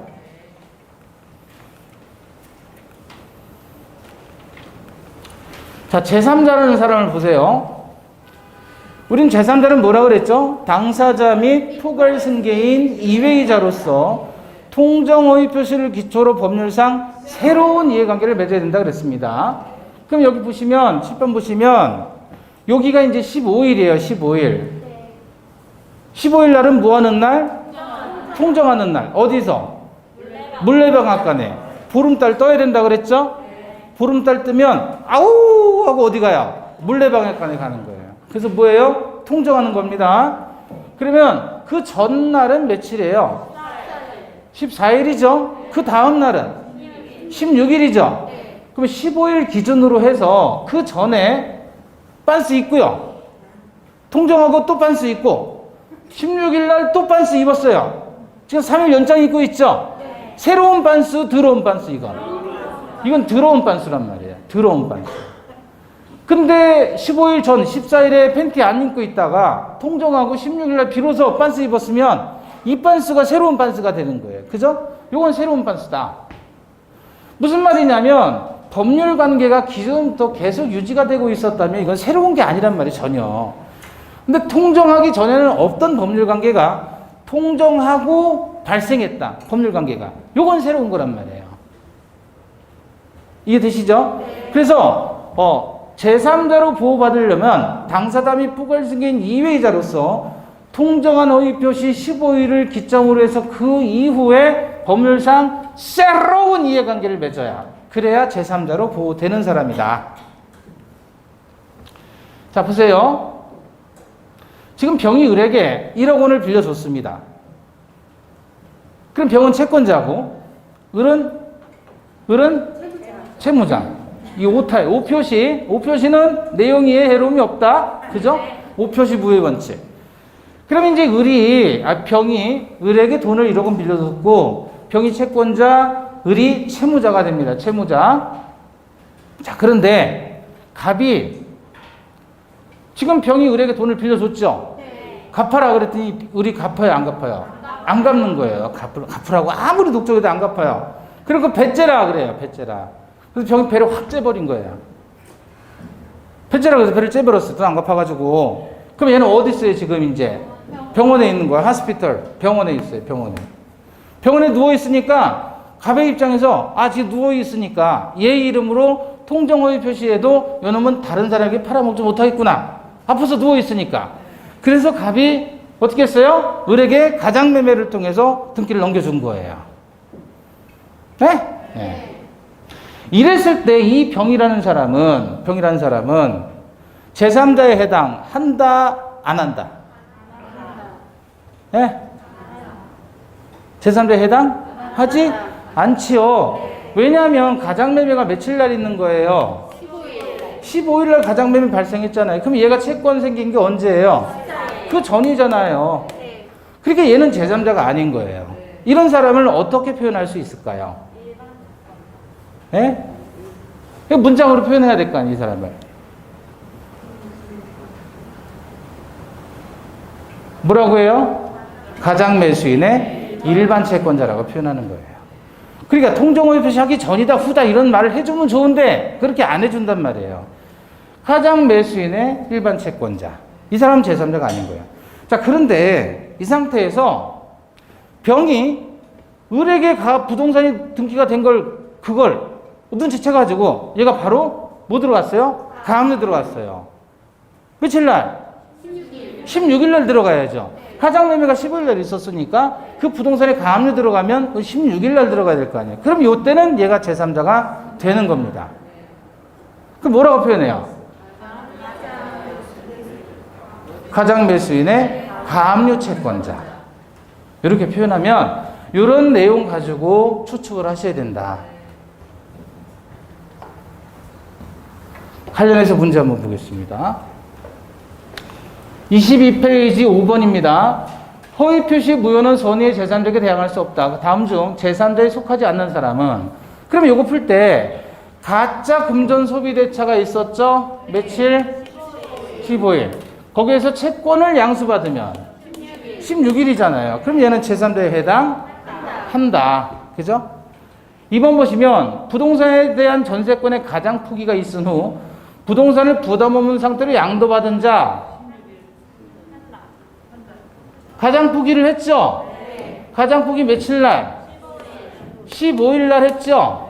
자, 제3자라는 사람을 보세요. 우린 제3자는 뭐라 그랬죠? 당사자 및 포괄 승계인 이외의자로서 통정 허위 표시를 기초로 법률상 새로운 이해관계를 맺어야 된다 그랬습니다. 그럼 여기 보시면 10번 보시면 여기가 이제 15일이에요. 15일. 15일 날은 뭐 하는 날? 통정하는 날. 어디서? 물레방앗간에. 보름달 떠야 된다 그랬죠? 보름달 뜨면 아우 하고 어디 가요? 물레방앗간에 가는 거예요. 그래서 뭐예요? 통정하는 겁니다. 그러면 그 전날은 며칠이에요? 14일이죠? 그 다음 날은? 16일이죠? 그럼 15일 기준으로 해서 그 전에 빤스 입고요. 통정하고 또 빤스 입고 16일 날 또 빤스 입었어요. 지금 3일 연장 입고 있죠? 새로운 빤스, 들어온 빤스 이건 들어온 빤스란 말이에요. 들어온 빤스. 근데 15일 전 14일에 팬티 안 입고 있다가 통정하고 16일 날 비로소 빤스 입었으면 이 빤스가 새로운 빤스가 되는 거예요. 그죠? 요건 새로운 빤스다. 무슨 말이냐면 법률 관계가 기존부터 계속 유지가 되고 있었다면 이건 새로운 게 아니란 말이에요. 전혀. 근데 통정하기 전에는 없던 법률 관계가 통정하고 발생했다. 법률 관계가. 요건 새로운 거란 말이에요. 이해되시죠? 그래서 제3자로 보호받으려면 당사자 및 포괄 승계인 이외의자로서 통정한 허위 표시 15일을 기점으로 해서 그 이후에 법률상 새로운 이해관계를 맺어야 그래야 제3자로 보호되는 사람이다. 자, 보세요. 지금 병이 을에게 1억 원을 빌려줬습니다. 그럼 병은 채권자고 을은 을은 채무자. 이 오타에 오표시는 내용이 해로움이 없다. 그죠? 오표시 무효의 원칙. 그러면 이제 병이 을에게 돈을 1억원 빌려줬고, 병이 채권자, 을이 채무자가 됩니다. 채무자. 자, 그런데 갑이 지금 병이 을에게 돈을 빌려줬죠? 갚아라 그랬더니 을이 갚아요, 안 갚아요? 안 갚는 거예요. 갚으라고 아무리 독촉해도 안 갚아요. 그리고 배째라 그래요, 배째라. 그래서 병이 배를 확 째버린 거예요. 배째라 그래서 배를 째버렸어요. 돈 안 갚아가지고. 그럼 얘는 어디 있어요, 지금 이제? 병원에 있는 거야. 하스피털. 병원에 있어요, 병원에. 병원에 누워있으니까, 갑의 입장에서, 지금 누워있으니까, 얘 이름으로 통정허위 표시해도 요놈은 다른 사람에게 팔아먹지 못하겠구나. 아파서 누워있으니까. 그래서 갑이 어떻게 했어요? 을에게 가장매매를 통해서 등기를 넘겨준 거예요. 네? 네. 이랬을 때 이 병이라는 사람은 제3자에 해당한다, 안 한다? 네? 제3자에 해당하지 않지요. 왜냐하면 가장매매가 며칠 날 있는 거예요? 15일 날 가장매매 발생했잖아요. 그럼 얘가 채권 생긴 게 언제예요? 그 전이잖아요. 그러니까 얘는 제3자가 아닌 거예요. 이런 사람을 어떻게 표현할 수 있을까요? 네? 문장으로 표현해야 될 거 아니에요, 이 사람을. 뭐라고 해요? 가장매수인의 일반 채권자라고 표현하는 거예요. 그러니까 통정허위 표시하기 전이다, 후다 이런 말을 해주면 좋은데 그렇게 안 해준단 말이에요. 가장매수인의 일반 채권자. 이 사람은 제3자가 아닌 거예요. 자, 그런데 이 상태에서 병이 을에게 부동산이 등기가 된 그걸 눈치채가지고 얘가 바로 뭐 들어갔어요? 가압류 들어갔어요. 며칠 날? 16일 날 들어가야죠. 가장매매가 15일 날 있었으니까 그 부동산에 가압류 들어가면 16일 날 들어가야 될 거 아니에요. 그럼 이때는 얘가 제3자가 되는 겁니다. 그럼 뭐라고 표현해요? 가장매수인의 가압류 채권자. 이렇게 표현하면 이런 내용 가지고 추측을 하셔야 된다. 관련해서 문제 한번 보겠습니다. 22페이지 5번입니다. 허위 표시 무효는 선의의 제3자에게 대항할 수 없다. 다음 중 제3자에 속하지 않는 사람은, 그러면 요거 풀 때 가짜 금전 소비 대차가 있었죠? 며칠? 15일. 거기에서 채권을 양수받으면 16일이잖아요. 그럼 얘는 제3자에 해당한다. 그죠? 2번 보시면 부동산에 대한 전세권의 가장 포기가 있은 후 부동산을 부담 없는 상태로 양도받은 자. 가장 포기를 했죠? 가장 포기 며칠 날? 15일 날 했죠?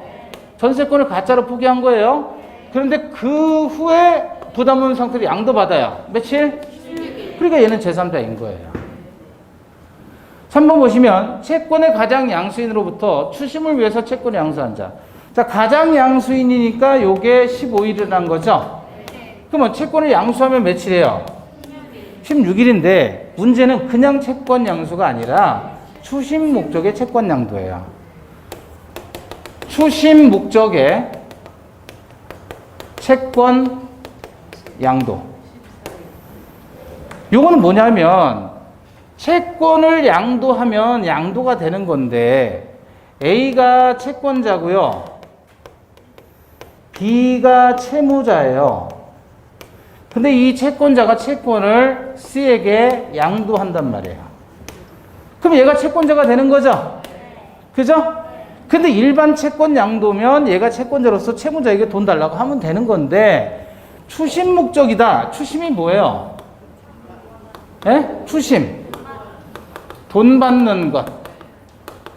전세권을 가짜로 포기한 거예요. 그런데 그 후에 부담 없는 상태로 양도받아요. 며칠? 그러니까 얘는 제3자인 거예요. 3번 보시면 채권의 가장 양수인으로부터 추심을 위해서 채권을 양수한 자. 자, 가장 양수인이니까 요게 15일이라는 거죠. 그러면 채권을 양수하면 며칠이에요? 16일인데 문제는 그냥 채권 양수가 아니라 추심 목적의 채권 양도예요. 추심 목적의 채권 양도. 요거는 뭐냐면 채권을 양도하면 양도가 되는 건데 A가 채권자고요. B가 채무자예요. 근데 이 채권자가 채권을 C에게 양도한단 말이에요. 그럼 얘가 채권자가 되는 거죠? 그죠? 근데 일반 채권 양도면 얘가 채권자로서 채무자에게 돈 달라고 하면 되는 건데 추심 목적이다. 추심이 뭐예요? 예? 추심. 돈 받는 것.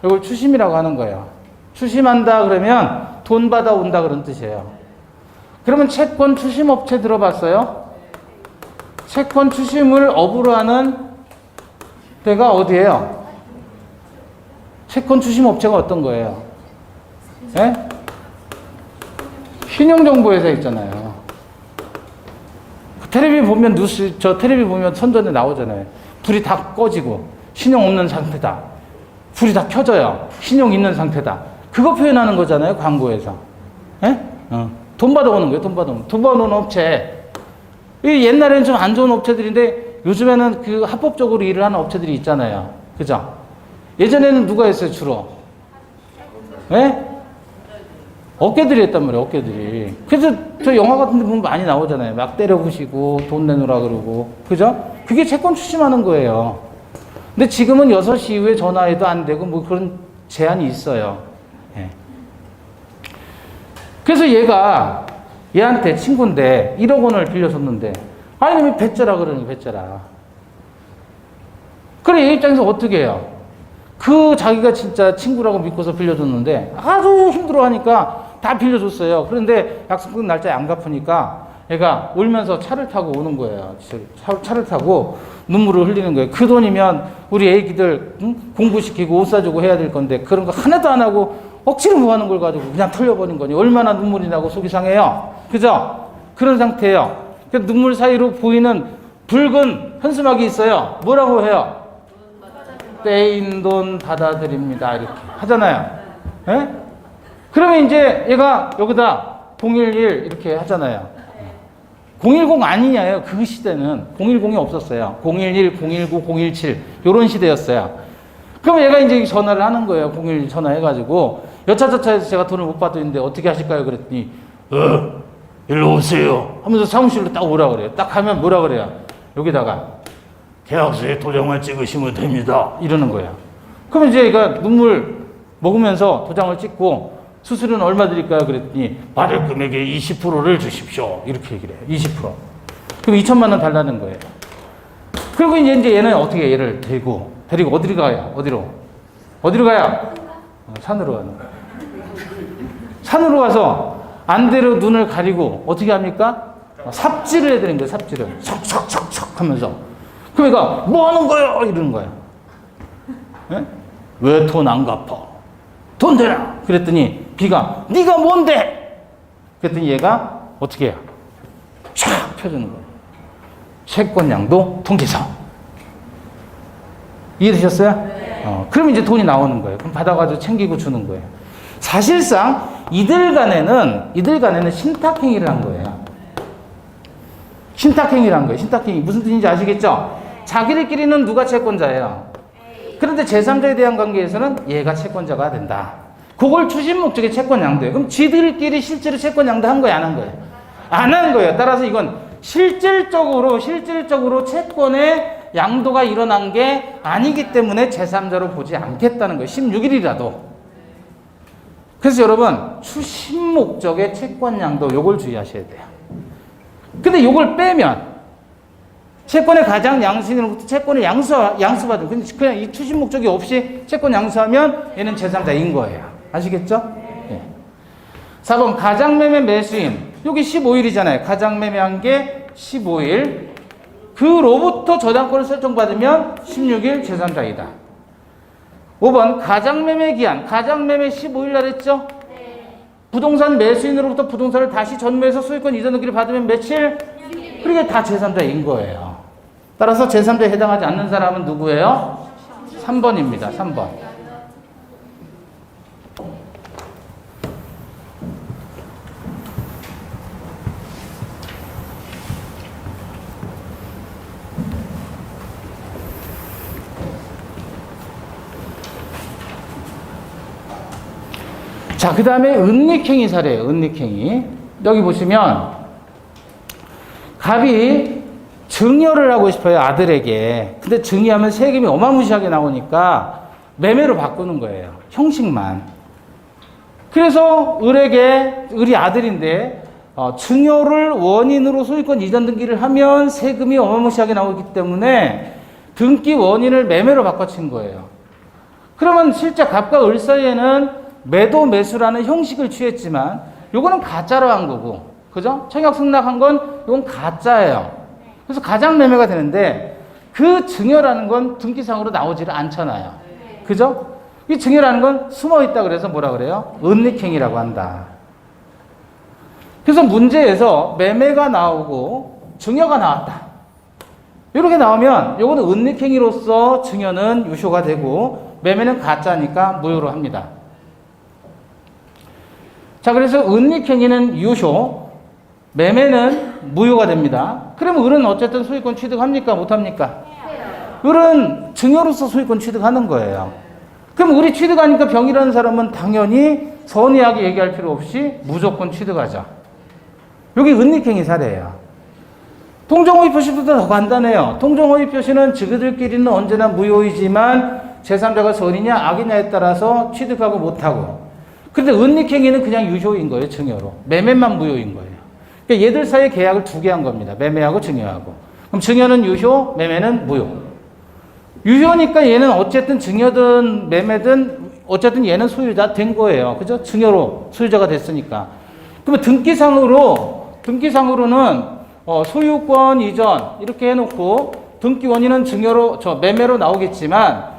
이걸 추심이라고 하는 거예요. 추심한다 그러면 돈 받아온다 그런 뜻이에요. 그러면 채권 추심업체 들어봤어요? 채권 추심을 업으로 하는 데가 어디예요? 채권 추심업체가 어떤 거예요? 예? 신용정보회사 있잖아요. 텔레비 보면 텔레비 보면 선전에 나오잖아요. 불이 다 꺼지고 신용 없는 상태다. 불이 다 켜져요. 신용 있는 상태다. 그거 표현하는 거잖아요, 광고에서. 예? 돈 받아오는 거예요, 돈 받아오는. 돈 받아오는 업체. 이 옛날에는 좀 안 좋은 업체들인데 요즘에는 그 합법적으로 일을 하는 업체들이 있잖아요. 그죠? 예전에는 누가 했어요, 주로? 예? 업계들이 했단 말이에요, 업계들이. 그래서 저 영화 같은 데 보면 많이 나오잖아요. 막 때려부시고 돈 내놓으라 그러고. 그죠? 그게 채권 추심하는 거예요. 근데 지금은 6시 이후에 전화해도 안 되고 뭐 그런 제한이 있어요. 예. 그래서 얘한테 친구인데 1억 원을 빌려줬는데 아니 왜 뱉자라 그러는 거야, 뱉자라. 그래 얘 입장에서 어떻게 해요? 그 자기가 진짜 친구라고 믿고서 빌려줬는데 아주 힘들어하니까 다 빌려줬어요. 그런데 약속된 날짜에 안 갚으니까 얘가 울면서 차를 타고 오는 거예요. 차를 타고 눈물을 흘리는 거예요. 그 돈이면 우리 애기들 공부시키고 옷 사주고 해야 될 건데 그런 거 하나도 안 하고 억지로 뭐 하는 걸 가지고 그냥 털려버린 거니 얼마나 눈물이 나고 속이 상해요. 그죠? 그런 상태예요. 그 눈물 사이로 보이는 붉은 현수막이 있어요. 뭐라고 해요? 떼인 돈 받아들입니다. 이렇게 하잖아요. 예? 그러면 이제 얘가 여기다 011 이렇게 하잖아요. 010 아니냐요. 그 시대는 010이 없었어요. 011, 019, 017 이런 시대였어요. 그럼 얘가 이제 전화를 하는 거예요. 011 전화해가지고 여차저차해서 제가 돈을 못 받았는데 어떻게 하실까요? 그랬더니 일로 오세요 하면서 사무실로 딱 오라 그래요. 딱 가면 뭐라 그래요? 여기다가 계약서에 도장을 찍으시면 됩니다. 이러는 거예요. 그럼 이제 얘가 눈물 먹으면서 도장을 찍고 수수료는 얼마 드릴까요? 그랬더니 받을 금액의 20%를 주십시오. 이렇게 얘기를 해요. 20%. 그럼 2천만 원 달라는 거예요. 그리고 이제 얘는 어떻게 얘를 데리고 어디로 가요? 어디로 가요? 산으로 가는 거예요. 산으로 가서 안대로 눈을 가리고 어떻게 합니까? 삽질을 해드리는 거예요. 삽질을. 척척척척 하면서. 그럼 얘가 뭐 하는 거예요? 이러는 거예요. 왜 돈 안 갚아? 돈 대라! 그랬더니 B가 네가 뭔데? 그랬더니 얘가 어떻게 해요? 촥 펴주는 거예요. 채권양도 통지서. 이해되셨어요? 네. 그럼 이제 돈이 나오는 거예요. 그럼 받아가지고 챙기고 주는 거예요. 사실상 이들 간에는 신탁행위를 한 거예요. 신탁행위를 한 거예요. 신탁행위. 무슨 뜻인지 아시겠죠? 자기들끼리는 누가 채권자예요? 그런데 제3자에 대한 관계에서는 얘가 채권자가 된다. 그걸 추진 목적의 채권양도예요. 그럼 지들끼리 실제로 채권양도 한 거예요? 안 한 거예요? 안 한 거예요. 따라서 이건 실질적으로 채권의 양도가 일어난 게 아니기 때문에 제3자로 보지 않겠다는 거예요. 16일이라도. 그래서 여러분 추심 목적의 채권 양도 요걸 주의하셔야 돼요. 근데 요걸 빼면 채권의 가장 양수인으로부터 채권을 양수받은 그냥 이 추심 목적이 없이 채권 양수하면 얘는 제3자인 거예요. 아시겠죠? 네. 4번 가장매매 매수인 여기 15일이잖아요. 가장매매한 게 15일 그로부터 저당권을 설정받으면 16일 제3자이다. 5번 가장매매 기한 가장매매 15일 날 했죠? 네. 부동산 매수인으로부터 부동산을 다시 전매해서 소유권 이전 등기를 받으면 며칠? 그게 다 제3자인 거예요. 따라서 제3자에 해당하지 않는 사람은 누구예요? 3번입니다. 3번. 자, 그 다음에 은닉행위 사례예요. 은닉행위. 여기 보시면 갑이 증여를 하고 싶어요. 아들에게. 근데 증여하면 세금이 어마무시하게 나오니까 매매로 바꾸는 거예요. 형식만. 그래서 을이 아들인데 증여를 원인으로 소유권 이전 등기를 하면 세금이 어마무시하게 나오기 때문에 등기 원인을 매매로 바꿔친 거예요. 그러면 실제 갑과 을 사이에는 매도 매수라는 형식을 취했지만 요거는 가짜로 한 거고, 그죠? 청약 승낙한 건 이건 가짜예요. 그래서 가장 매매가 되는데 그 증여라는 건 등기상으로 나오지를 않잖아요. 그죠? 이 증여라는 건 숨어 있다 그래서 뭐라 그래요? 은닉행위라고 한다. 그래서 문제에서 매매가 나오고 증여가 나왔다. 이렇게 나오면 요거는 은닉행위로서 증여는 유효가 되고 매매는 가짜니까 무효로 합니다. 자, 그래서 은닉행위는 유효, 매매는 무효가 됩니다. 그러면 을은 어쨌든 소유권 취득합니까? 못합니까? 을은 증여로서 소유권 취득하는 거예요. 그럼 을이 취득하니까 병이라는 사람은 당연히 선의하게 얘기할 필요 없이 무조건 취득하죠. 여기 은닉행위 사례예요. 통정허위 표시보다 더 간단해요. 통정허위 표시는 저희들끼리는 언제나 무효이지만 제3자가 선이냐 악이냐에 따라서 취득하고 못하고. 그런데 은닉행위는 그냥 유효인 거예요. 증여로. 매매만 무효인 거예요. 그러니까 얘들 사이에 계약을 두 개 한 겁니다. 매매하고 증여하고. 그럼 증여는 유효, 매매는 무효. 유효니까 얘는 어쨌든 증여든 매매든 어쨌든 얘는 소유자 된 거예요. 그죠? 증여로 소유자가 됐으니까. 그러면 등기상으로는 소유권 이전 이렇게 해놓고 등기 원인은 증여로 매매로 나오겠지만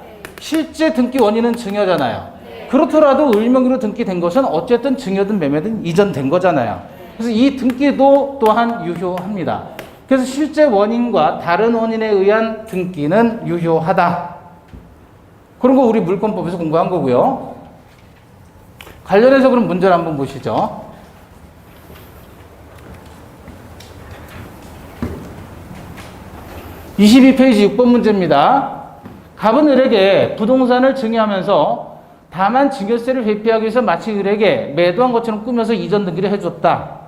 실제 등기 원인은 증여잖아요. 그렇더라도 을명의로 등기된 것은 어쨌든 증여든 매매든 이전된 거잖아요. 그래서 이 등기도 또한 유효합니다. 그래서 실제 원인과 다른 원인에 의한 등기는 유효하다. 그런 거 우리 물권법에서 공부한 거고요. 관련해서 그럼 문제를 한번 보시죠. 22페이지 6번 문제입니다. 갑은 을에게 부동산을 증여하면서 다만 증여세를 회피하기 위해서 마치 을에게 매도한 것처럼 꾸며서 이전 등기를 해줬다.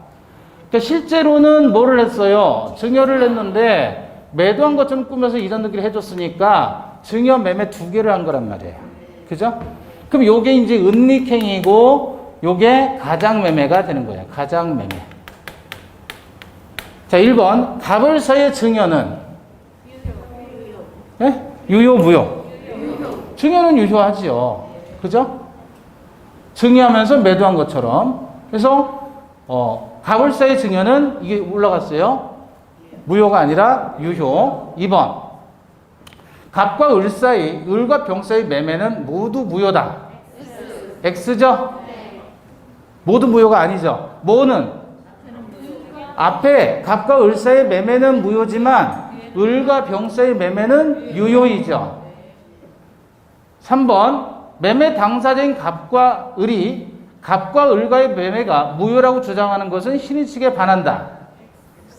그러니까 실제로는 뭐를 했어요? 증여를 했는데 매도한 것처럼 꾸며서 이전 등기를 해줬으니까 증여 매매 두 개를 한 거란 말이에요. 그죠? 그럼 요게 이제 은닉행위고 요게 가장매매가 되는 거예요. 가장매매. 자, 1번 갑을서의 증여는 네? 유효, 무효? 증여는 유효하지요. 그죠? 증여하면서 매도한 것처럼. 그래서 갑을서의 증여는 이게 올라갔어요. 무효가 아니라 유효. 2번 갑과 을 사이, 을과 병 사이 매매는 모두 무효다. X죠? 모두 무효가 아니죠. 뭐는? 앞에 갑과 을 사이 매매는 무효지만 을과 병 사이 매매는 유효이죠. 3번 매매 당사자인 갑과 을이 갑과 을과의 매매가 무효라고 주장하는 것은 신의 측에 반한다.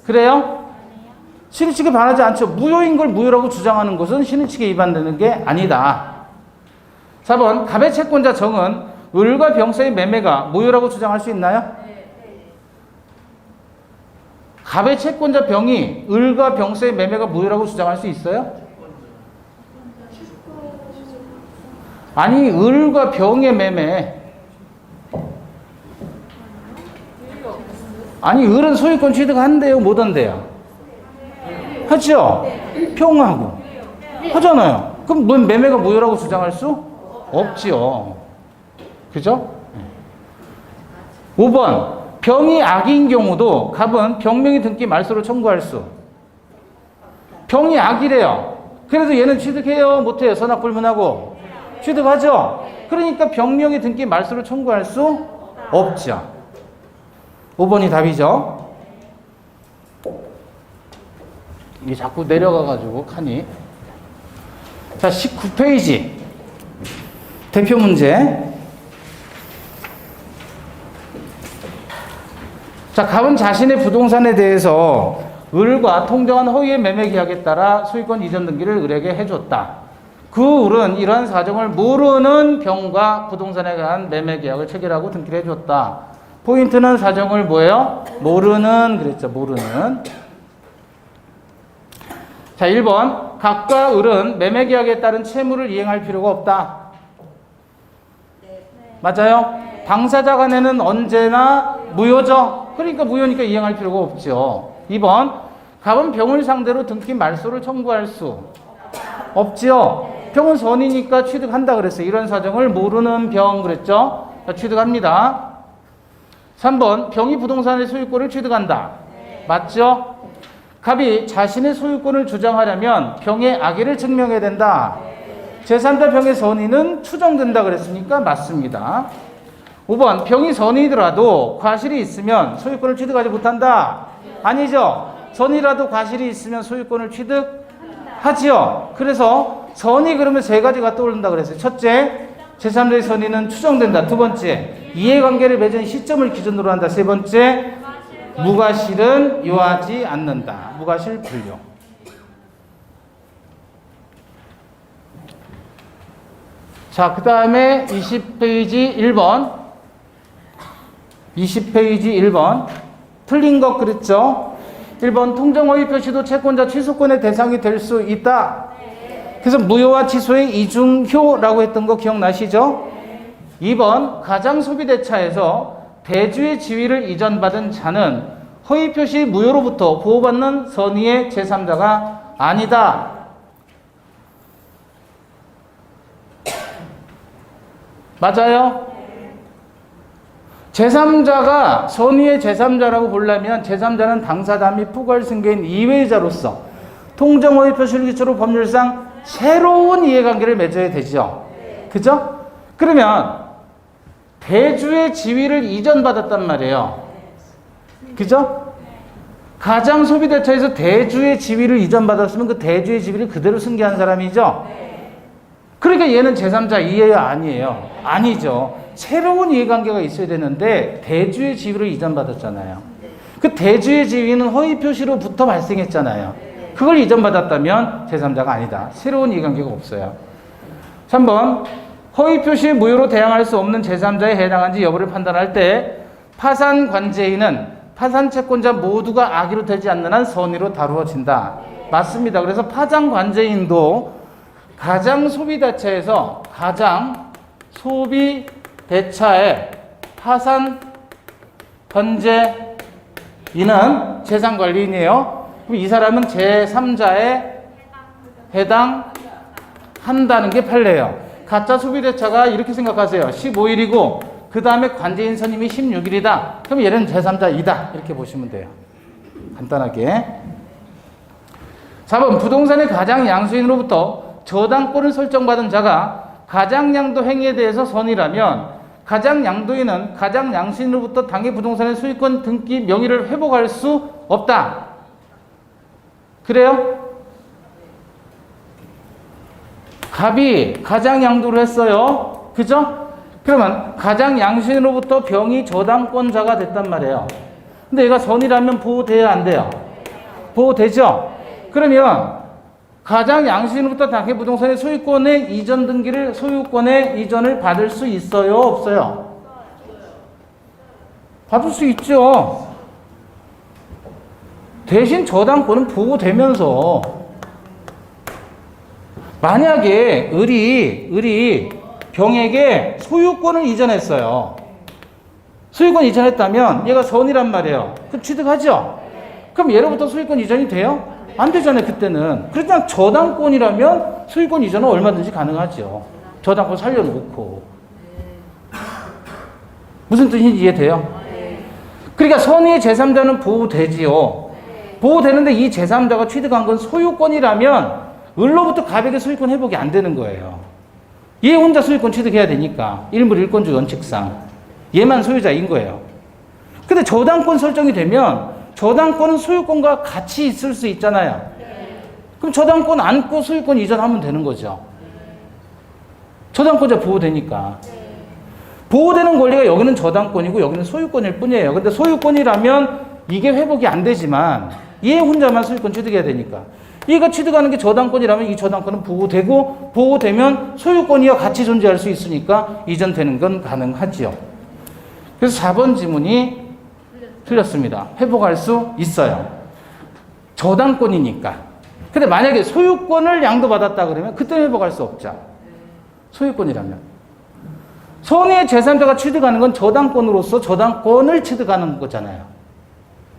그래요? 신의 측에 반하지 않죠. 무효인 걸 무효라고 주장하는 것은 신의 측에 위반되는 게 아니다. 4번 갑의 채권자 정은 을과 병 사이 매매가 무효라고 주장할 수 있나요? 갑의 채권자 병이 을과 병 사이 매매가 무효라고 주장할 수 있어요? 아니, 을과 병의 매매. 아니, 을은 소유권 취득한대요, 못 한대요? 하죠? 병하고. 하잖아요. 그럼 뭔 매매가 무효라고 주장할 수? 없지요. 그죠? 5번. 병이 악인 경우도 갑은 병명의 등기 말소를 청구할 수. 병이 악이래요. 그래도 얘는 취득해요? 못해요? 선악불문하고. 취득하죠? 그러니까 병명의 등기 말소를 청구할 수 없죠. 5번이 답이죠. 이게 자꾸 내려가가지고 칸이. 자, 19페이지 대표 문제. 자, 갑은 자신의 부동산에 대해서 을과 통정한 허위의 매매 계약에 따라 소유권 이전 등기를 을에게 해줬다. 그 을은 이러한 사정을 모르는 병과 부동산에 관한 매매 계약을 체결하고 등기를 해줬다. 포인트는 사정을 뭐예요? 모르는 그랬죠. 모르는. 자, 1번 갑과 을은 매매 계약에 따른 채무를 이행할 필요가 없다. 맞아요? 당사자 간에는 언제나 무효죠. 그러니까 무효니까 이행할 필요가 없죠. 2번 갑은 병을 상대로 등기 말소를 청구할 수 없죠. 병은 선이니까 취득한다 그랬어요. 이런 사정을 모르는 병 그랬죠. 취득합니다. 3번 병이 부동산의 소유권을 취득한다. 맞죠? 갑이 자신의 소유권을 주장하려면 병의 악의를 증명해야 된다. 제3자 병의 선의는 추정된다 그랬으니까 맞습니다. 5번 병이 선의더라도 과실이 있으면 소유권을 취득하지 못한다. 아니죠. 선의라도 과실이 있으면 소유권을 취득하지요. 그래서 선의 그러면 세 가지가 떠오른다 그랬어요. 첫째, 제3자의 선의는 추정된다. 두 번째, 이해관계를 맺은 시점을 기준으로 한다. 세 번째, 무과실은 요하지 않는다. 무과실 분류. 자, 그 다음에 20페이지 1번. 20페이지 1번. 틀린 것 그랬죠? 1번 통정허위 표시도 채권자 취소권의 대상이 될 수 있다. 그래서 무효와 취소의 이중효라고 했던 거 기억나시죠? 2번 가장소비대차에서 대주의 지위를 이전받은 자는 허위 표시 무효로부터 보호받는 선의의 제3자가 아니다. 맞아요? 제3자가 선의의 제3자라고 보려면 제3자는 당사자 및 포괄승계인 이외의 자로서 통정허위 표시를 기초로 법률상 새로운 이해관계를 맺어야 되죠. 그죠? 그러면 대주의 지위를 이전받았단 말이에요. 그죠? 가장소비대차에서 대주의 지위를 이전받았으면 그 대주의 지위를 그대로 승계한 사람이죠. 그러니까 얘는 제3자 이해요? 아니에요? 아니죠. 새로운 이해관계가 있어야 되는데 대주의 지위를 이전받았잖아요. 그 대주의 지위는 허위 표시로부터 발생했잖아요. 그걸 이전받았다면 제3자가 아니다. 새로운 이해관계가 없어요. 3번 허위 표시 무효로 대항할 수 없는 제3자에 해당한지 여부를 판단할 때 파산 관제인은 파산 채권자 모두가 악의로 되지 않는 한 선의로 다루어진다. 맞습니다. 그래서 파산 관제인도 가장 소비대차에서 가장 소비대차의 파산 관제인은 재산관리인이에요. 그럼 이 사람은 제3자에 해당한다는 게 판례예요. 가짜 소비대차가 이렇게 생각하세요. 15일이고 그 다음에 관제인 선임이 16일이다. 그럼 얘는 제3자이다. 이렇게 보시면 돼요. 간단하게. 4번 부동산의 가장 양수인으로부터 저당권을 설정받은 자가 가장 양도 행위에 대해서 선의라면 가장 양도인은 가장 양수인으로부터 당해 부동산의 소유권 등기 명의를 회복할 수 없다. 그래요? 갑이 가장 양도를 했어요. 그죠? 그러면 가장 양수인으로부터 병이 저당권자가 됐단 말이에요. 근데 얘가 선의라면 보호돼야 안 돼요? 보호되죠? 그러면 가장 양수인으로부터 당해 부동산의 소유권의 이전 등기를 소유권의 이전을 받을 수 있어요? 없어요? 받을 수 있죠. 대신 저당권은 보호되면서 만약에 을이 병에게 소유권을 이전했어요. 소유권 이전했다면 얘가 선이란 말이에요. 그럼 취득하죠? 그럼 얘로부터 소유권 이전이 돼요? 안 되잖아요, 그때는. 그냥 저당권이라면 소유권 이전은 얼마든지 가능하죠. 저당권 살려놓고. 무슨 뜻인지 이해돼요? 그러니까 선의의 제3자는 보호되지요. 보호되는데 이 제3자가 취득한 건 소유권이라면 을로부터 갑에게 소유권 회복이 안 되는 거예요. 얘 혼자 소유권 취득해야 되니까. 일물일권주 원칙상. 얘만 소유자인 거예요. 근데 저당권 설정이 되면 저당권은 소유권과 같이 있을 수 있잖아요. 그럼 저당권 안고 소유권 이전하면 되는 거죠. 저당권자 보호되니까. 보호되는 권리가 여기는 저당권이고 여기는 소유권일 뿐이에요. 근데 소유권이라면 이게 회복이 안 되지만 얘 혼자만 소유권 취득해야 되니까. 얘가 취득하는 게 저당권이라면 이 저당권은 보호되고 보호되면 소유권이와 같이 존재할 수 있으니까 이전되는 건 가능하지요. 그래서 4번 지문이 틀렸습니다. 회복할 수 있어요. 저당권이니까. 근데 만약에 소유권을 양도받았다 그러면 그때는 회복할 수 없죠. 소유권이라면. 선의의 제3자가 취득하는 건 저당권으로서 저당권을 취득하는 거잖아요.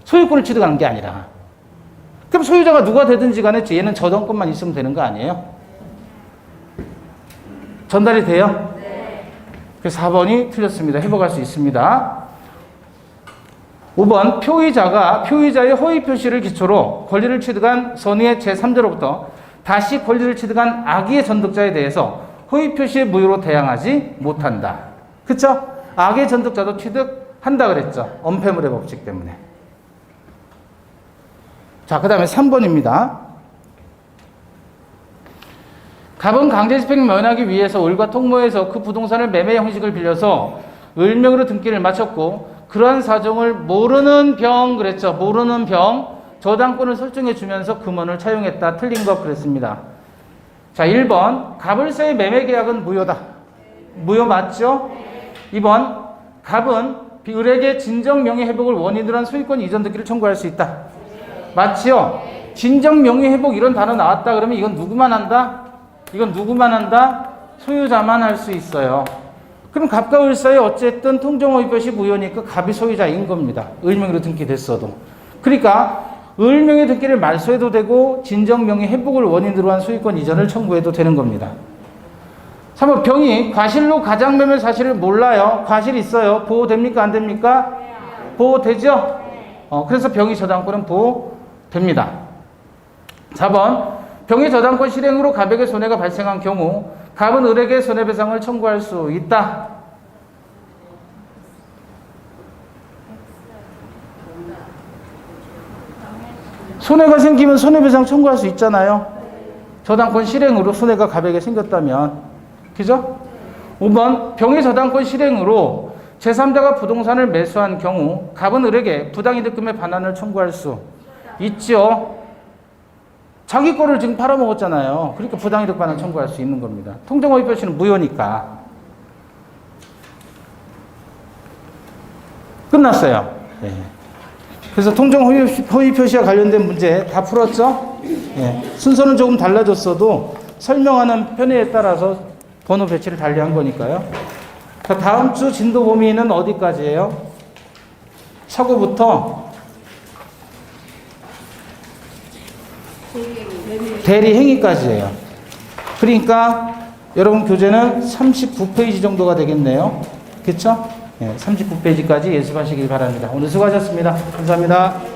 소유권을 취득하는 게 아니라. 그럼 소유자가 누가 되든지 간에 얘는 저당권만 있으면 되는 거 아니에요? 전달이 돼요? 네. 그래서 4번이 틀렸습니다. 회복할 수 있습니다. 5번 표의자가 표의자의 허위 표시를 기초로 권리를 취득한 선의의 제3자로부터 다시 권리를 취득한 악의의 전득자에 대해서 허위 표시의 무효로 대항하지 못한다. 그쵸? 악의 전득자도 취득한다 그랬죠. 엄폐물의 법칙 때문에. 자, 그 다음에 3번입니다. 갑은 강제집행 면하기 위해서 을과 통모해서 그 부동산을 매매 형식을 빌려서 을명으로 등기를 마쳤고 그러한 사정을 모르는 병 그랬죠. 모르는 병 저당권을 설정해 주면서 금원을 차용했다. 틀린 것 그랬습니다. 자, 1번 갑을서의 매매 계약은 무효다. 무효 맞죠? 2번 갑은 을에게 진정 명예 회복을 원인으로 한 소유권 이전 등기를 청구할 수 있다. 맞지요? 진정 명예 회복 이런 단어 나왔다 그러면 이건 누구만 한다? 이건 누구만 한다? 소유자만 할 수 있어요. 그럼 갑과 을 사이에 어쨌든 통정허위표시 무효니까 갑이 소유자인 겁니다. 을명의로 등기됐어도. 그러니까 을명의 등기를 말소해도 되고 진정 명예 회복을 원인으로 한 소유권 이전을 청구해도 되는 겁니다. 3번 병이 과실로 가장매매 사실을 몰라요. 과실 있어요. 보호됩니까? 안 됩니까? 보호되죠? 그래서 병이 저당권은 보호됩니다. 4번 병의 저당권 실행으로 갑에게 손해가 발생한 경우 갑은 을에게 손해배상을 청구할 수 있다. 손해가 생기면 손해배상 청구할 수 있잖아요. 저당권 실행으로 손해가 갑에게 생겼다면. 그죠? 5번 병의 저당권 실행으로 제3자가 부동산을 매수한 경우 갑은 을에게 부당이득금의 반환을 청구할 수 있죠. 자기 거를 지금 팔아먹었잖아요. 그러니까 부당이득 반환 청구할 수 있는 겁니다. 통정허위표시는 무효니까. 끝났어요. 네. 그래서 통정허위표시와 관련된 문제 다 풀었죠? 네. 순서는 조금 달라졌어도 설명하는 편의에 따라서 번호 배치를 달리한 거니까요. 다음 주 진도 범위는 어디까지예요? 사고부터 대리행위까지예요. 그러니까 여러분 교재는 39페이지 정도가 되겠네요. 그렇죠? 네, 39페이지까지 예습하시길 바랍니다. 오늘 수고하셨습니다. 감사합니다.